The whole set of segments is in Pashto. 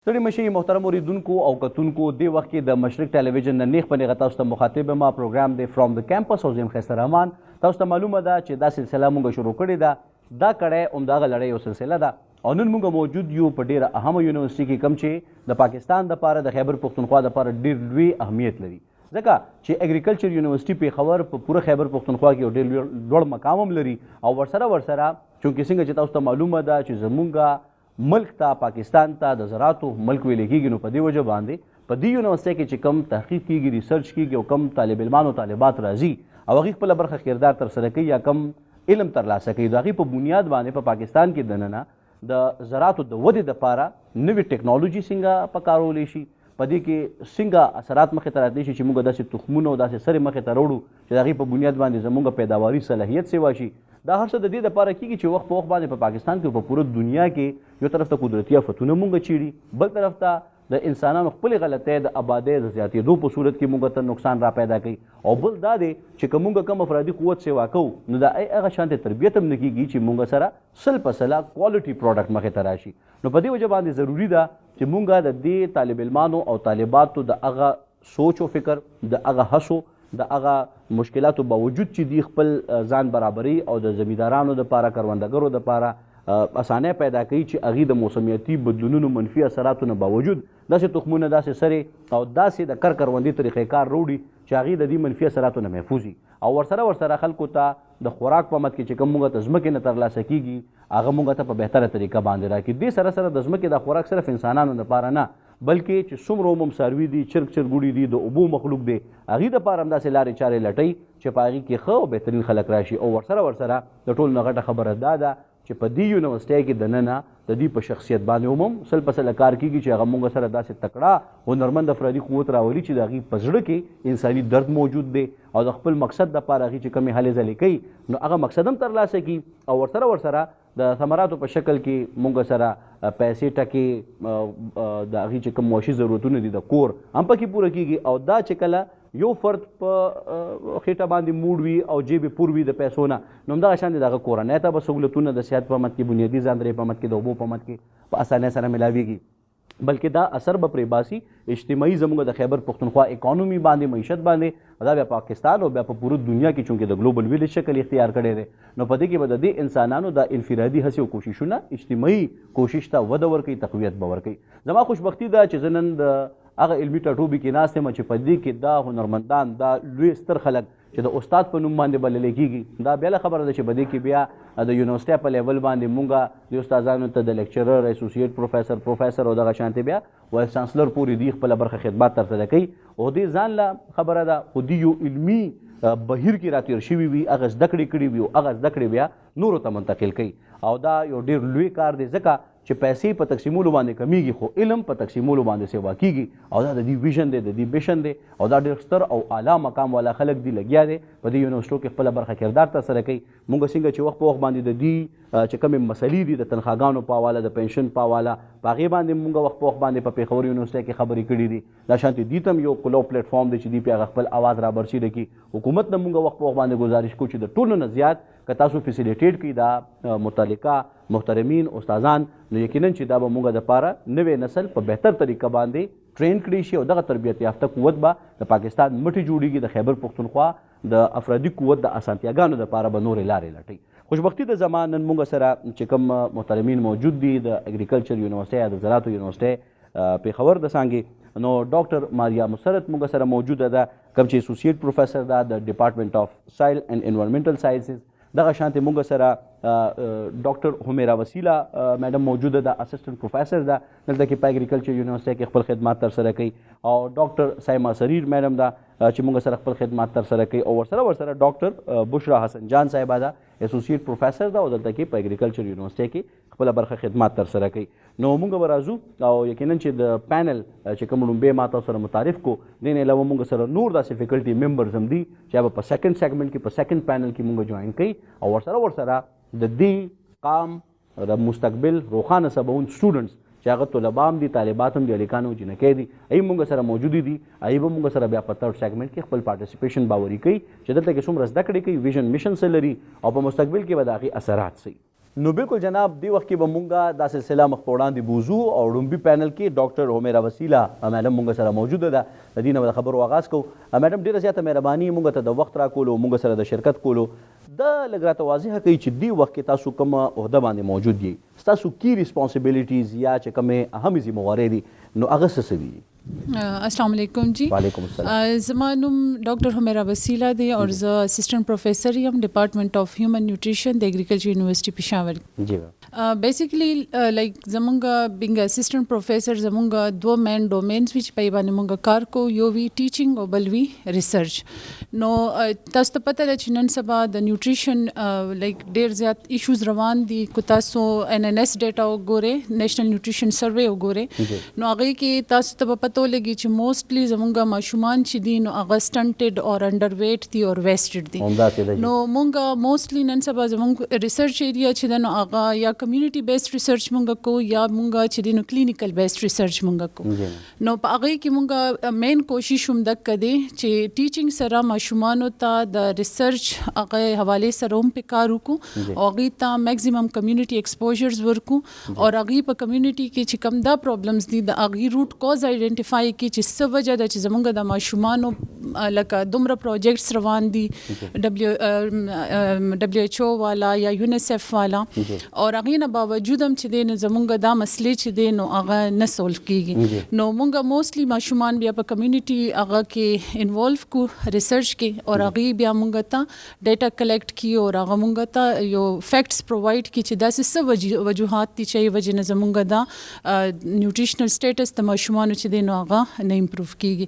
ستړي مشي محترم اوریدونکو او کتونکو د وخت کې د مشرق ټلویزیون نه نیغ په نیغه تاسو ته مخاطب ما پروګرام دی فرام د کیمپس او زم خسته رحمان تاسو ته معلومه ده چې دا سلسله مونږ شروع کړې ده دا کړی همدغه لړۍ یو سلسله ده او نن مونږ موجود یو په ډېره اهمه یونیورسټي کې کوم چې د پاکستان دپاره د خیبر پښتونخوا دپاره ډېر لوی اهمیت لري ځکه چې اګریکلچر یونیورسټي پېښور په پوره خیبر پښتونخوا کې یو ډېر لوړ مقام هم لري او ورسره چونکې څنګه چې تاسو ته معلومه ده چې زمونږ ملک ته پاکستان ته د زراعتو ملک ویل کېږي نو په دې وجه باندې په دې یونیورسټۍ کې چې کم تحقیق کېږي ریسرچ کېږي او کم طالب علمان او طالبات راځي او هغوی خپله برخه کردار ترسره کوي یا کم علم ترلاسه کوي د هغې په بنیاد باندې په پاکستان کې دننه د زراعتو د ودې دپاره نوې ټیکنالوژي څنګه پکارولی شي په دې کې څنګه اثرات مخې ته راتلی شي چې موږ داسې تخمونه او داسې سرې مخې ته راوړو چې د هغې په بنیاد باندې زموږ پیداواري صلاحیت سیوا شي دا هر څه د دې دپاره کېږي چې وخت په وخت باندې په پاکستان کې په پوره دنیا کې یو طرف ته قدرتي آفتونه مونږ چیړي بل طرف ته د انسانانو خپلې غلطۍ د آبادۍ د زیاتېدو په صورت کې مونږ ته نقصان را پیدا کوي او بل دا دی چې که مونږ کم افرادي قوت سیوا کوو نو د هغه شانتې تربیت هم نه کېږي چې مونږ سره سل په سله کوالټي پروډکټ مخې ته راشي نو په دې وجه باندې ضروري ده چې مونږ د دې طالب علمانو او طالباتو د هغه سوچ او فکر د هغه هڅو د هغه مشکلاتو باوجود چې دی خپل ځان برابري او د زمیندارانو دپاره کروندګرو دپاره اسانۍ پیدا کوي چې هغې د موسمیاتي بدلونونو منفي اثراتو نه باوجود داسې تخمونه داسې سرې او داسې د کروندې طریقې کار راوړي چې هغې د دې منفي اثراتو نه محفوظ وي او ورسره خلکو ته د خوراک په مد کې چې کوم موږ ته ځمکې نه ترلاسه کېږي هغه موږ ته په بهتره طریقه باندې راکړي دې سره د ځمکې د خوراک صرف انسانانو دپاره نه بلکې چې څومره هم څاروي دي چرګ چرګوړي دي د اوبو مخلوق دی هغې دپاره هم داسې لارې چارې لټوي چې په هغې کې ښه او بهترین خلک راشي او ورسره د ټولو نه غټه خبره دا ده چې په دې یونیورسټۍ کې دننه د دې په شخصیت باندې هم سل په سله کار کېږي چې هغه موږ سره داسې تکړه هنرمند افرادي قوت راولي چې د هغې په زړه کې انساني درد موجود دی او د خپل مقصد دپاره هغې چې کومې هلې ځلې کوي نو هغه مقصد هم ترلاسه کړي او ورسره د ثمراتو په شکل کې موږ سره پیسې ټکې د هغې چې کوم معاشي ضرورتونه دي د کور هم پکې پوره کېږي او دا چې کله یو فرد په خېټه باندې موړ وي او جیب یې پور وي د پیسو نه نو همدغه شان د هغه کورنۍ ته به سهولتونه د صحت په مد کې بنیادي ځاندرۍ په مد کې د اوبو په مد کې په اسانۍ سره ملاویږي بلکې دا اثر به پرې باسي اجتماعي زموږ د خیبر پښتونخوا اکانومي باندې معیشت باندې دا بیا پاکستان او بیا په پوره دنیا کې چونکې د ګلوبل ویلج شکل اختیار کړی دی نو په دې کې به د دې انسانانو د انفرادي هڅې او کوششونه اجتماعي کوشش ته وده ورکوي تقویت به ورکوي زما خوشبختي ده چې زه نن د هغه علمي ټاټوبي کې ناست یم چې په دې کې دا هنرمندان دا لوی ستر خلک چې د استاد په نوم باندې بللی کېږي دا بیا خبره ده چې په دې کې بیا د یونیورسټۍ په لیول باندې مونږ د استادانو ته د لیکچرر اسوسیټ پروفیسر او دغه شانتې بیا وایس چانسلر پورې دوی خپله برخه خدمات ترسره کوي او دې ځان له خبره ده خو دوی یو علمي بهیر کې راتېر شوي وي هغه زده کړې کړي وي او هغه زده کړې بیا نورو ته منتقل کوي او دا یو ډېر لوی کار دی ځکه چې پیسې په تقسیمولو باندې کمیږي خو علم په تقسیمولو باندې سیوا کېږي او دا د دې ویژن دی د دې بیشن دی او دا ډېر ستر او اعلی مقام والا خلک دي لګیا دی په دې یونیورسټو کې خپله برخه کردار ترسره کوي مونږ څنګه چې وخت په وخت باندې د دې چې کومې مسلې دي د تنخواګانو په حواله د پنشن په حواله په هغې باندې مونږ وخت په وخت باندې په پېښور یونیورسټۍ کې خبرې کړي دي دا شانتې دې ته هم یو کلو پلیټفارم دی چې دوی پې هغه خپل اواز رابرسېره کړي حکومت نه مونږ وخت په وخت باندې ګزارش کوو چې د ټولو نه زیات که تاسو فیسیلیټیټ کړي دا متعلقه محترمین استادان نو یقینا چې دا به موږ دپاره نوې نسل په بهتر طریقه باندې ټرین کړي شي او دغه تربیت یافته قوت به د پاکستان مټې جوړېږي د خیبر پښتونخوا د افرادي قوت د اسانتیاګانو دپاره به نورې لارې لټوي خوشبختي د زمان نن موږ سره چې کوم محترمین موجود دي د اګریکلچر یونیورسټۍ یا د زراعتو یونیورسټۍ پېښور د څانګې نو ډاکټر ماریا مسرت موږ سره موجوده ده کوم چې اسوسیټ پروفیسر ده د ډپارټمنټ آف سایل اینډ انوایرمنټل ساینسز دغه شانتې موږ سره ډاکټر همیرا وسیله میډم موجوده ده اسسټنټ پروفیسر ده دلته کې په اګریکلچر یونیورسټۍ کې خپل خدمات ترسره کوي او ډاکټر سایما سریر میډم ده چې موږ سره خپل خدمات ترسره کوي او ورسره ډاکټر بشرا حسن جان صاحبه ده اسوسیټ پروفیسر ده او دلته کې په اګریکلچر یونیورسټۍ کې خپله برخه خدمات ترسره کوي نو موږ به راځو او یقینا چې د پینل چې کوم لومبې ما تاسو سره متعارف کو دې نه علاوه موږ سره نور داسې فیکلټي ممبرز هم دي چې هغه په سیکنډ سیګمنټ کې په سیکنډ پینل کې موږ جوائن کوي او ورسره د دې قام د مستقبل روښانه سباون سټوډنټس چې هغه طلبا هم دي طالبات هم دي هلکان او جنکۍ دي هغوی موږ سره موجودې دي هغوی به موږ سره بیا په تھرډ سیګمنټ کې خپل پارټیسپیشن باوري کوي چې دلته کې څومره زده کړې کوي ویژن میشن څه لري او په مستقبل کې به د هغې اثرات څه نو بالکل جناب دې وخت کې به مونږه دا سلسله مخ په وړاندې بوزو او ړومبي پینل کې ډاکټر همیرا وسیله میډم مونږ سره موجوده ده. د دې نه به د خبرو آغاز کوو. میډم ډېره زیاته مهرباني مونږ ته د وخت راکولو، مونږ سره د شرکت کولو. دا لږ راته واضحه کوي چې دې وخت کې تاسو کومه عہده باندې موجود یې، ستاسو کی ریسپانسبلټیز یا چې کومې اهمې ذمہوارۍ دي نو هغه څه څه دي؟ السلام علیکم جی. وعلیکم السلام. زما نوم ډاکټر همیرا وسیله دی او زه اسسټنټ پروفیسر یم ډپارټمنټ اف هیومن نیوټریشن د اګریکلچر یونیورسيټي پېښور. جی بیسیکلی لایک زمونږ بینګ اسسټنټ پروفیسر زمونږ دوه مین ډومینز وی چې په باندې مونږ کار کو، یو وی ټیچینګ او بل وی ریسرچ. نو تاسو ته پته ده چې نن سبا د نیوټریشن لایک ډیر زیات ایشوز روان دي. کو تاسو NNS ډیټا وګورئ، نیشنل نیوټریشن سروے وګورئ، نو هغه کې تاسو ته پته لګي چې موستلی زمونږ ماشومان چې دي نو هغه سټنټډ اور انډر ویټ دي اور ویسټډ دي. نو مونږ موستلی نن سبا زمونږ ریسرچ ایریا چې ده نو هغه یا کمیونټي بیسډ ریسرچ مونږ کو یا مونږ چې دي نو کلینیکل بیسډ ریسرچ مونږ کو. نو په هغه کې مونږ مین کوشش هم دک دی چې ټیچینګ سره ماشومانو ته د ریسرچ هغه حواله سره هم په کار وکړو او هغه ته میکسیمم کمیونټي ایکسپوژرز ورکو او هغه په کمیونټي کې چې کم دا پرابلمز دي د هغه روټ کوز آئیډنټیفای کی چې څه وجه ده چې زمونږ د ماشومانو لکه دومره پروجیکټس روان دي WHO والا یا یونیسیف والا او هغه نه باوجود هم چې دی نو زمونږ دا مسلې چې دی نو هغه نه سولف کیږي. نو مونږ موستلی ماشومان بیا په کمیونټي هغه کې انوالو کو ریسرچ کې او هغه بیا مونږ ته ډیټا کلیکټ کی او هغه مونږ ته یو فیکټس پرووایډ کی چې دا څه وجوهات دي چې وجه نه زمونږ دا نیوټریشنل سټیټس د ماشومانو چې دی نو هغه نه امپروف کیږي.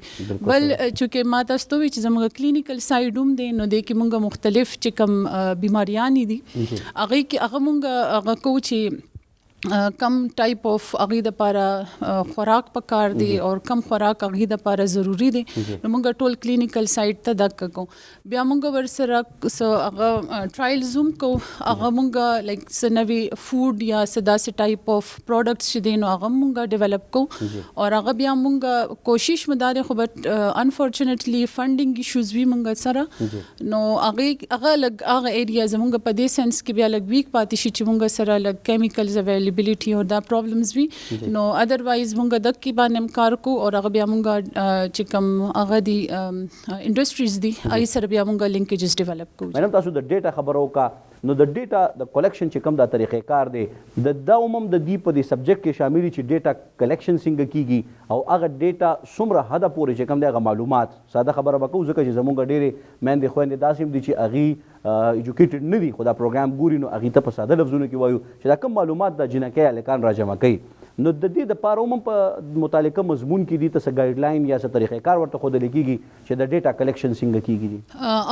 بل چونکه ما تاسو ته چې زموږ کلینیکل سایډ هم دی نو د کې مونږ مختلف چې کوم بیماریان دي هغه کې هغه مونږ هغه کو چې کم ټایپ اف هغه د لپاره خوراک پکار دی او کم خوراک هغه د لپاره ضروری دی. نو مونږ ټول کلینیکل سایډ ته دک کو. بیا مونږ ورسره هغه ټرایلز هم کو، هغه مونږ لایک سنوي فود یا سداسه ټایپ اف پروډکټس چې دي نو هغه مونږ ډیولپ کو او هغه بیا مونږ کوشش مدار خو بٹ انفورچونټلی فندینګ ایشوز وی مونږ سره نو هغه لګ هغه ایریا زمونږ په دې سنس کې بیا لګ ویک پاتې شي چې مونږ سره لګ کیمیکلز اویلیبیلیټي او دا پرابلمز وی. نو ادروایز مونږ دک کې باندې کار کو او هغه بیا مونږ چې کوم هغه دی انډستریز دي ای سره بیا مونږ لینکیجز ډیولپ کو. مېډم تاسو د ډیټا خبرو کا نو د ډیټا د کلیکشن چې کوم دا طریقې کار دی د دا عموم د دې په دې سبجیکټ کې شامل چې ډیټا کلیکشن څنګه کیږي او هغه ډیټا څومره حد پورې چې کوم دی هغه معلومات ساده خبره وکړو ځکه چې زموږ ډېرې میندې خویندې داسې هم دي چې هغې ایجوکیټډ نه دي خو دا پروګرام ګوري نو هغې ته په ساده لفظونو کې وایو چې دا کوم معلومات د جنکۍ هلکان راجمع کوي. نو د دې دپاره عموم په متعلقه مضمون کې دي ته څه ګایډ لاین یا څه طریقې کار ورته ښودلی کېږي چې د ډیټا کلیکشن څنګه کېږي؟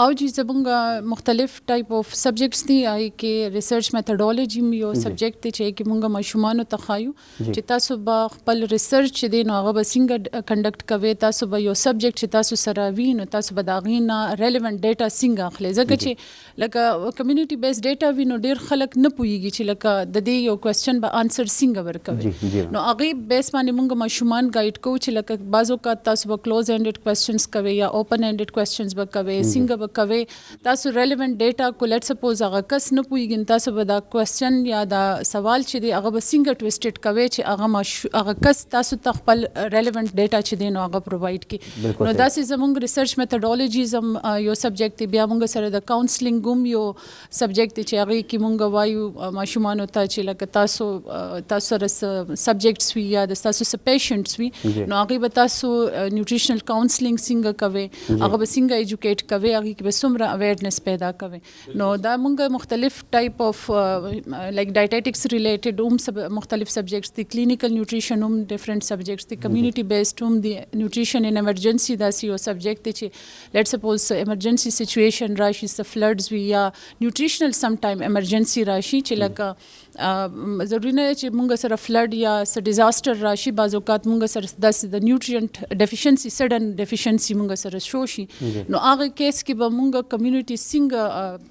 او جی زمونږ مختلف ټایپ اف سبجیکټس دي هغې کې ریسرچ میتھډالوجي یو سبجیکټ دی چې کې مونږ ماشومانو ته ښایو چې تاسو به خپل ریسرچ چې دی نو هغه به څنګه کنډکټ کوئ، تاسو به یو سبجیکټ چې تاسو سره وي نو تاسو به د هغې نه ریلیونټ ډیټا څنګه اخلئ ځکه چې لکه کمیونټي بیس ډیټا وي نو ډېر خلک نه پوهېږي چې لکه د دې یو کوېسچن به آنسر څنګه ورکوي. نو هغې بیس باندې مونږ ماشومان ګایډ کوو چې لکه بعض اوقات تاسو به کلوز اینډډ کوېسچنز کوئ یا اوپن اینډډ کوېسچنز به کوئ، څنګه به کوئ تاسو ریلیونټ ډیټا کو لیټ سپوز هغه کس نه پوهېږي تاسو به دا کوېسچن یا دا سوال چې دی هغه به څنګه ټویسټډ کوئ چې هغه کس تاسو ته خپل ریلیونټ ډیټا چې دی نو هغه پرووایډ کړي. نو داسې زموږ ریسرچ میتھډالوجیز هم یو سبجیکټ دی. بیا مونږ سره د کاونسلینګ هم یو سبجیکټ دی چې هغې کې مونږ وایو ماشومانو ته چې لکه تاسو سره سبجیکټس وي یا د تاسو څه پیشنټس وي نو هغې به تاسو نیوټریشنل کاونسلینګ څنګه کوئ، هغه به څنګه ایجوکیټ کوئ، هغې کې به څومره اویرنس پیدا کوئ. نو دا مونږ مختلف ټایپ اف لایک ډایټیټکس ریلیټډ هم مختلف سبجیکټس دي، کلینیکل نیوټریشن هم ډفرنٹ سبجیکټس دي، کمیونټي بیسډ هم دي، نیوټریشن ان ایمرجنسي داسې یو سبجیکټ دی چې لیټ سپوز ایمرجنسي سچویشن راشي څه فلډز وي یا نیوټریشنل سم ټایم ایمرجنسي راشي چې لکه ضروري نه چې مونږ سره فلډ یا څه ډیزاسټر راشي، بعض اوقات مونږ سره داسې د نیوټرینټ ډیفیشنسي سډن ډیفیشنسي مونږ سره شو شي نو هغه کیس کې به مونږ کمیونټي څنګه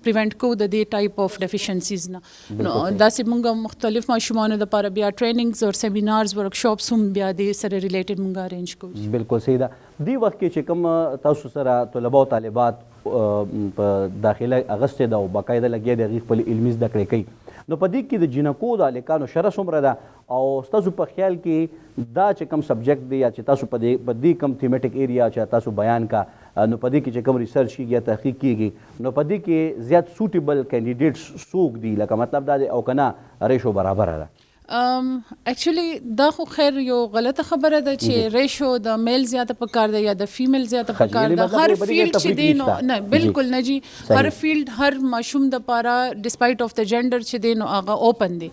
پریونټ کوو د دې ټایپ اف ډیفیشنسیز نه. نو داسې مونږ مختلف ماشومانو دپاره بیا ټریننګز او سیمینارز ورکشاپس هم بیا دې سره ریلیټډ مونږ ارینج کوو. بالکل صحیح ده. دې وخت کې چې کوم تاسو سره طلبه او طالبات په داخله اغستې ده او باقاعده لګیا دي هغې خپل علمي زده کړې کوي نو په دې کې د جنکو د هلکانو شره څومره ده او ستاسو په خیال کې دا چې کوم سبجیکټ دی یا چې تاسو په دې کوم تھیمیټک ایریا چې تاسو بیان کا نو په دې کې چې کوم ریسرچ کیږي یا تحقیق کیږي نو په دې کې زیات سوټیبل کینډیډیټس څوک دي لکه مطلب دا دی او که نه ریشو برابره ده؟ ایکچولی دا خو خیر یو غلطه خبره ده چې ریشو د میل زیاته پکار ده یا د فیمیل زیاته پکار ده. هر فیلډ چې دی نو نه بالکل نه جی، هر فیلډ هر ماشوم د پاره ډسپایټ اف د جنډر چې دی نو هغه اوپن دی.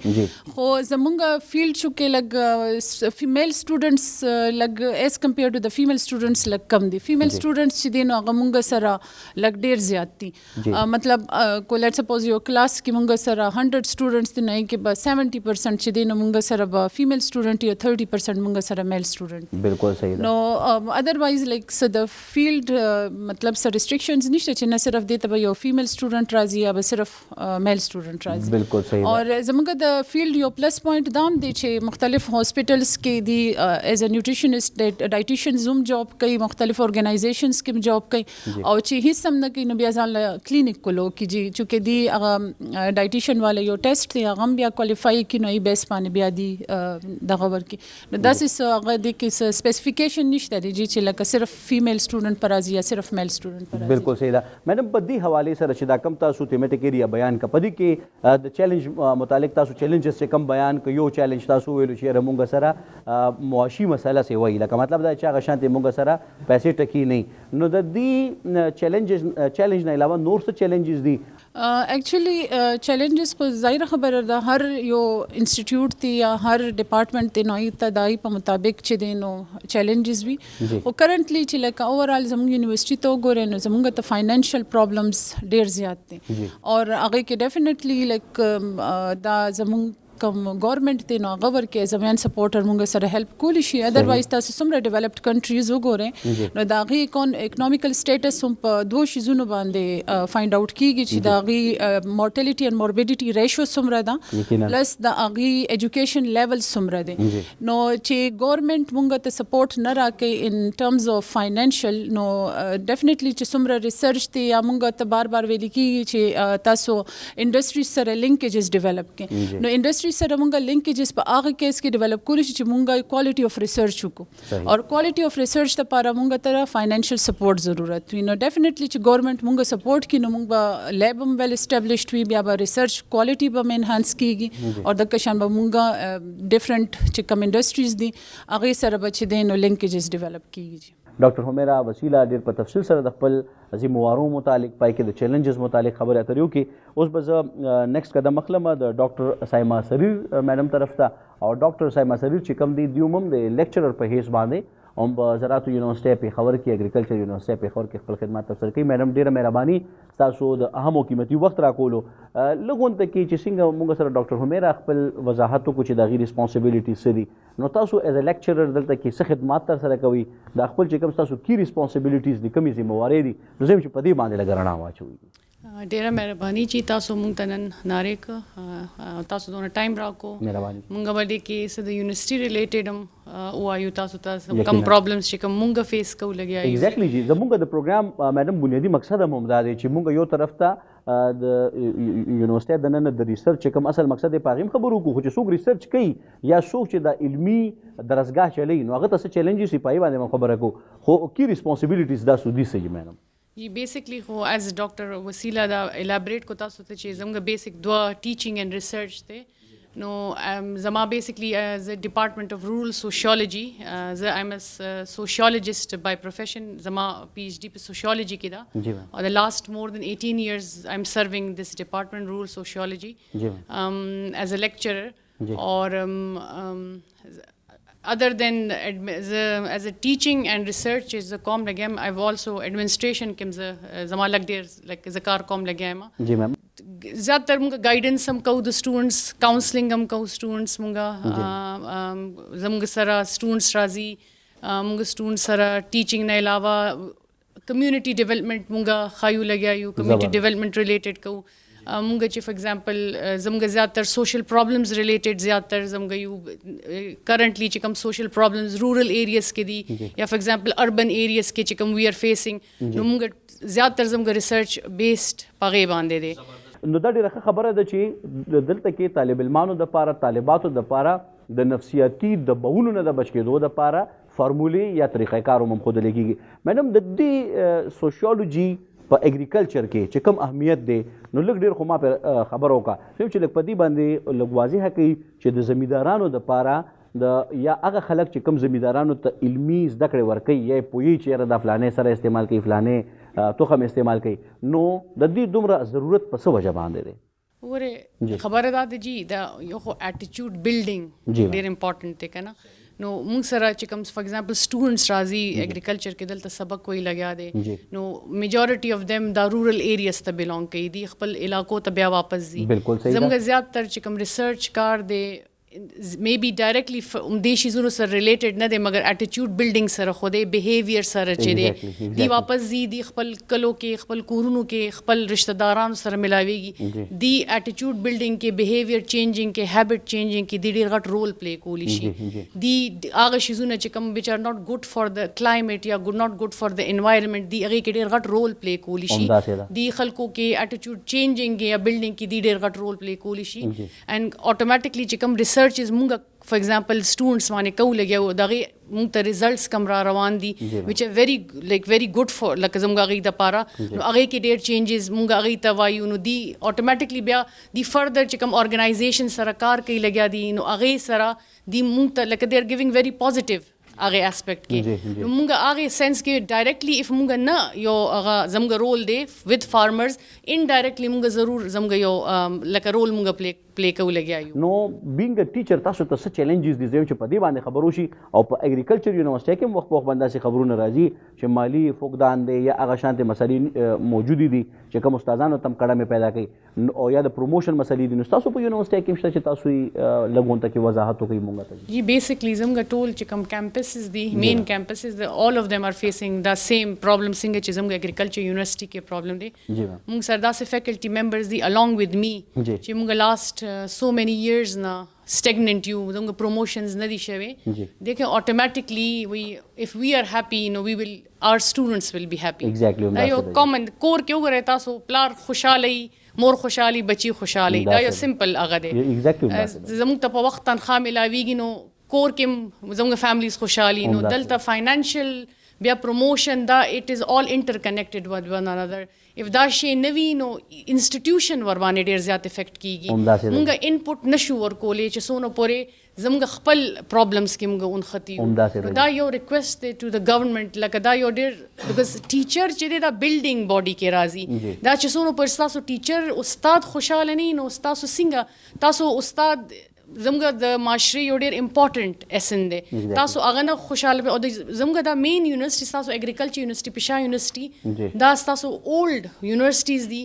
خو زمونږ فیلډ شو کې لګ فیمیل سټوډنټس لګ ایز کمپیر ټو د فیمیل سټوډنټس لګ کم دي. فیمیل سټوډنټس چې دی نو هغه مونږ سره لګ ډیر زیات دي. مطلب کو لیټس سپوز یو کلاس کې مونږ سره 100 سټوډنټس دي نه کې به 70% چې دی نو مونږ سره به فیمیل سټوډنټ یا 30% مونږ سره میل سټوډنټ. بالکل صحیح ده. نو ادروایز لایک س د فیلډ مطلب س ریسټریکشنز نشته چې نه صرف دې ته به یو فیمیل سټوډنټ راځي یا به صرف میل سټوډنټ راځي. بالکل صحیح ده. اور زموږ د فیلډ یو پلس پوینټ دا هم دی چې مختلف هاسپټلز کې دی ایز ا نیوټریشنسټ ډایټیشن زوم جاب کوي، مختلف ارګنایزیشنز کې جاب کوي او چې هیڅ هم نه کوي نو بیا ځان له کلینیک کولو کیږي چې دی هغه ډایټیشن والا یو ټیسټ دی هغه بیا کوالیفای کی نو ای بیس باندې بیا دی دغه ورکی. نو داسې هغه د کې سپیسیفیکیشن نشته دی چې لکه صرف فیمیل سټوډنټ پر راځي یا صرف میل سټوډنټ پر راځي. بالکل صحیح ده. میډم په دې حوالې سره چې دا کم تاسو تھیمیټک ایریا بیان کا پدې کې د چیلنج متعلق تاسو چیلنجز چې کم بیان ک یو چیلنج تاسو ویلو چې موږ سره معاشي مسله سی وای لکه مطلب دا چې هغه شانتي موږ سره پیسې ټکی نه نو د دې چیلنج نه علاوه نور څه چیلنجز دي؟ ایکچولی چیلنجز خو ظاهره خبره ده هر یو انسټیټیوټ تی یا هر ډپارټمنټ تی نوې تدای په مطابق چې دی نو چیلنجز وي. او کرنټلی چې لکه اوورال زموږ یونیورسيټي ته وګورئ نو زموږ ته فاینانشل پرابلمز ډیر زیات دي اور هغه کې ډیفینیټلی لک دا زموږ کوم گورنمنٹ دی نو هغه ورکې زمین سپورټر مونږ سره هیلپ کولی شي. ادروایز تاسو څومره ډیولپډ کنټریز وګورئ نو د هغې اکنامیکل سټیټس هم په دوه شیزونو باندې فایند آوټ کیږي چې د هغې مورټیلیټي اینډ موربیډیټي ریشو څومره ده پلس د هغې ایجوکیشن لیول څومره دی. نو چې گورنمنٹ مونږ ته سپورټ نه راکوي ان ټرمز اف فاینانشل نو ډیفینیټلی چې څومره ریسرچ دی یا مونږ ته بار بار ویل کیږي چې تاسو انډسټری سره لینکیجز ډیولپ کړئ. نو انډسټری سره مونږه لینکیجز په هغه کیس کې ډیولپ کولی شي چې مونږه کوالټي اف ریسرچ وکړو اور کوالټي اف ریسرچ لپاره مونږ ته فاینانشل سپورټ ضرورت وي. نو ډیفینیټلی چې ګورنمنٹ مونږه سپورټ کړي نو مونږ به لیب هم ویل اسټابلیشډ وي بیا به ریسرچ کوالټي به انهانس کیږي اور د کشان به مونږه ډیفرنٹ چې کوم انډسټریز دي هغه سره به چې دی نو لینکیجز ډیولپ کیږي. ډاکټر همیرا وسیله ډېر په تفصیل سره د خپل ذموارو متعلق پای کې د چیلنجز متعلق خبرې اترې وکړي. اوس به زه نیکسټ قدم اخلم د ډاکټر سایما سریر میډم طرف ته او ډاکټر سایما سریر چې کوم دی دوی هم د لیکچرر په حیث باندې هم په زراعت یونیورسټۍ پېښور کې اګریکلچر یونیورسټۍ پېښور کې خپل خدمات ترسره کوي. میډم ډېره مهرباني ستاسو د اهم او قیمتي وخت راکولو. لږ غونډه کې چې څنګه موږ سره ډاکټر همیرا خپل وضاحت وکړو چې د هغې ریسپانسبیلیټي څه دي نو تاسو ایز ا لیکچرر دلته کې څه خدمات ترسره کوئ دا خپل چې کوم ستاسو کی ریسپانسبیلیټیز دي کومې ذموارۍ دي نو زه یم چې په دې باندې لږ رڼا واچوئ. ډیره مهرباني چې تاسو مونږ ته نن نارې تاسو دونه ټایم راکو مونږ باندې کې څه د یونیورسيټي ریلیټډ هم وایو تاسو ته کم پرابلمز چې کوم مونږ فیس کوو لګیا ایگزیکټلی جی زمونږ د پروګرام میډم بنیادی مقصد هم دا دی چې مونږ یو طرف ته د یونیورسيټي د نن د ریسرچ کوم اصل مقصد یې په هغې خبرو وکړو خو چې څوک ریسرچ کوي یا څوک چې د علمي درسګاه چلوي نو هغه ته څه چیلنجز وي په هغې باندې هم خبره کوو خو کی ریسپانسبیلیټیز دا سودي څه دي میډم؟ جی بیسکلی خو ایز ډاکټر وسیله دا الیبریټ کو تاسو ته چې زموږ بیسک دوه ټیچینګ اینڈ ریسرچ دی نو زما بیسکلی ایز ا ډپارټمنٹ اف رورل سوشیالوجي زه ایم ایس سوشیالوجسٹ بائی پروفیشن زما پی ایچ ڈی په سوشیالوجي کې ده اور د لاست مور دین 18 ایئرز آئی ایم سرونگ دس ڈپارٹمنٹ رورل سوشیالوجي ایز ا لیکچرر اور other than as a teaching and research is a com lagam I've also administration kim zama lag der like zakar com lagam ji ma'am zyadar munga guidance hum ko the students counseling hum ko students munga zamga sara students razi munga students sara teaching na ilawa community development munga khayu lagya community development related ko مونږ چې فار ایگزامپل زموږ زیاتر سوشل پرابلمز ریلیټډ زیاتر زموږ یو کرنټلی چې کوم سوشل پرابلمز رورل ایریاز کې دي یا فار ایگزامپل اربن ایریاز کې چې کوم وی آر فیسنګ نو مونږ زیاتر زموږ ریسرچ بیسډ په هغې باندې دی. نو دا ډېره ښه خبره ده چې دلته کې طالب علمانو دپاره طالباتو دپاره د نفسیاتي دباونو نه د بچ کېدو دپاره فارمولې یا طریقه کار هم ښودلی کېږي. میډم د دې سوشیالوجي په اګریکلچر کې چې کوم اهمیت دی نو لږ ډېر خو ما پرې خبره وکړه چې لږ په دې باندې لږ واضحه کوي چې د زمیندارانو دپاره د یا هغه خلک چې کوم زمیندارانو ته علمي زده کړې ورکوي یا یې پوهېږي چې یاره دا فلانې سره استعمال کوي فلانې تخم استعمال کوي نو د دې دومره ضرورت په څه وجه باندې دی؟ ورې خبره دا ده جی دا یو خو اټیچیوډ بلډینګ ډېر امپارټنټ دی که نه. نو موږ سره چې کوم فار ایگزامپل سټوډنټس راځي اګریکلچر کې دلته سبق وی لګیا دی نو میجورټي اف دیم دا رورل ایریاز ته بلانګ کوي دی خپل علاقو ته بیا واپس ځي. زموږ زیات تر چې کوم ریسرچ کار دی مے بی ډایرکټلی دې شیزونو سره ریلیټډ نه دی مګر اټیچیوډ بلډینګ سره خو دی بیهیویر سره چې دی دی واپس ځي دی خپل کلو کې خپل کورونو کې خپل رشتہ دارانو سره ملاویږي دی اټیچیوډ بلډینګ کې بیهیویر چینجینګ کې هیبټ چینجینګ کې دی ډېر غټ رول پلی کولی شي. دی هغه شیزونه چې کوم ویچ آر ناٹ ګډ فار د کلایمیټ یا ناٹ ګډ فار د انوایرمنټ دی هغې کې ډېر غټ رول پلی کولی شي. دی خلکو کې اټیچیوډ چینجینګ یا بلډینګ کې دی ډېر غټ رول پلی کولی شي اینڈ اټومیټکلی چې کوم ریسرچ مونږ فار ایگزامپل سټوډنټس باندې کوو لګیا دغې مونږ ته ریزلټس کم را روان دي وچ آر ویری ګډ فار لکه زموږ هغې دپاره نو هغې کې ډېر چینجز مونږ هغې ته وایو نو دی اټومیټکلی بیا دی فردر چې کوم ارګنایزیشن سره کار کوي لګیا دي نو هغې سره دی مونږ ته لکه دے آر ګیونګ ویری پازیټیو هغې اسپیکټ کې نو مونږ هغې سینس کې ډایرکټلی اف مونږ نه یو هغه زموږ رول دی وذ فارمرز انډایرکټلی مونږ ضرور زموږ یو لکه رول مونږ پلی کوو لګیا یو. نو بینګ ا ټیچر تاسو ته څه چیلنجز دي چې په دې باندې خبرو شي او په اګریکلچر یونیورسټۍ کې وخت په وخت باندې داسې خبرونه راځي چې مالي فقدان دی یا هغه شانتې مسلې موجودې دي چې کوم استادانو ته هم کړه پیدا کوي او یا د پروموشن مسلې دي نو تاسو په یونیورسټۍ کې شته چې تاسو یې لږ غونډه کې وضاحت وکړئ مونږ ته. جی بیسکلی زموږ ټول چې کوم کیمپسز دي مین کیمپسز all of them are facing the same problem څنګه چې زموږ اګریکلچر یونیورسټۍ کې پرابلم دی. مونږ سره داسې فیکلټي ممبرز دي along with me چې مونږ لاست so many years now stagnant یو زموږ پروموشنز نه دي شوی دیکھیں automatically if we are happy we will our students will be happy. دا یو کامن کور کې وګورئ تاسو پلار خوشحالی مور خوشحالی بچی خوشحالی دا یو سمپل هغه دی زموږ ته په وخت تنخواه ملاویږي نو کور کې زموږ فیملیز خوشحالی نو دلته فائنانشل بیا پروموشن دا اٹ از آل انٹر کنیکٹڈ ود ون انادر. اف دا شی نوی نو انسټیټیوشن ور باندې ډېر زیات افیکټ کیږي مونږ انپوټ نشو ورکولی چې څونه پورې زموږ خپل پرابلمس کې مونږ ونښتي دا یو ریکویسټ دی ټو د ګورنمنټ لکه دا یو ډېر بیکاز ټیچر چې دی دا بلډینګ باډي کې راځي دا چې څونه پورې ستاسو ټیچر استاد خوشحاله نه نو ستاسو څنګه تاسو استاد زموږ د معاشرې یو ډېر امپارټنټ ایسن دی تاسو هغه نه خوشحاله او زموږ دا مین یونیورسټي ستاسو اګریکلچر یونیورسټي پیشا یونیورسټي دا ستاسو اولډ یونیورسټیز دي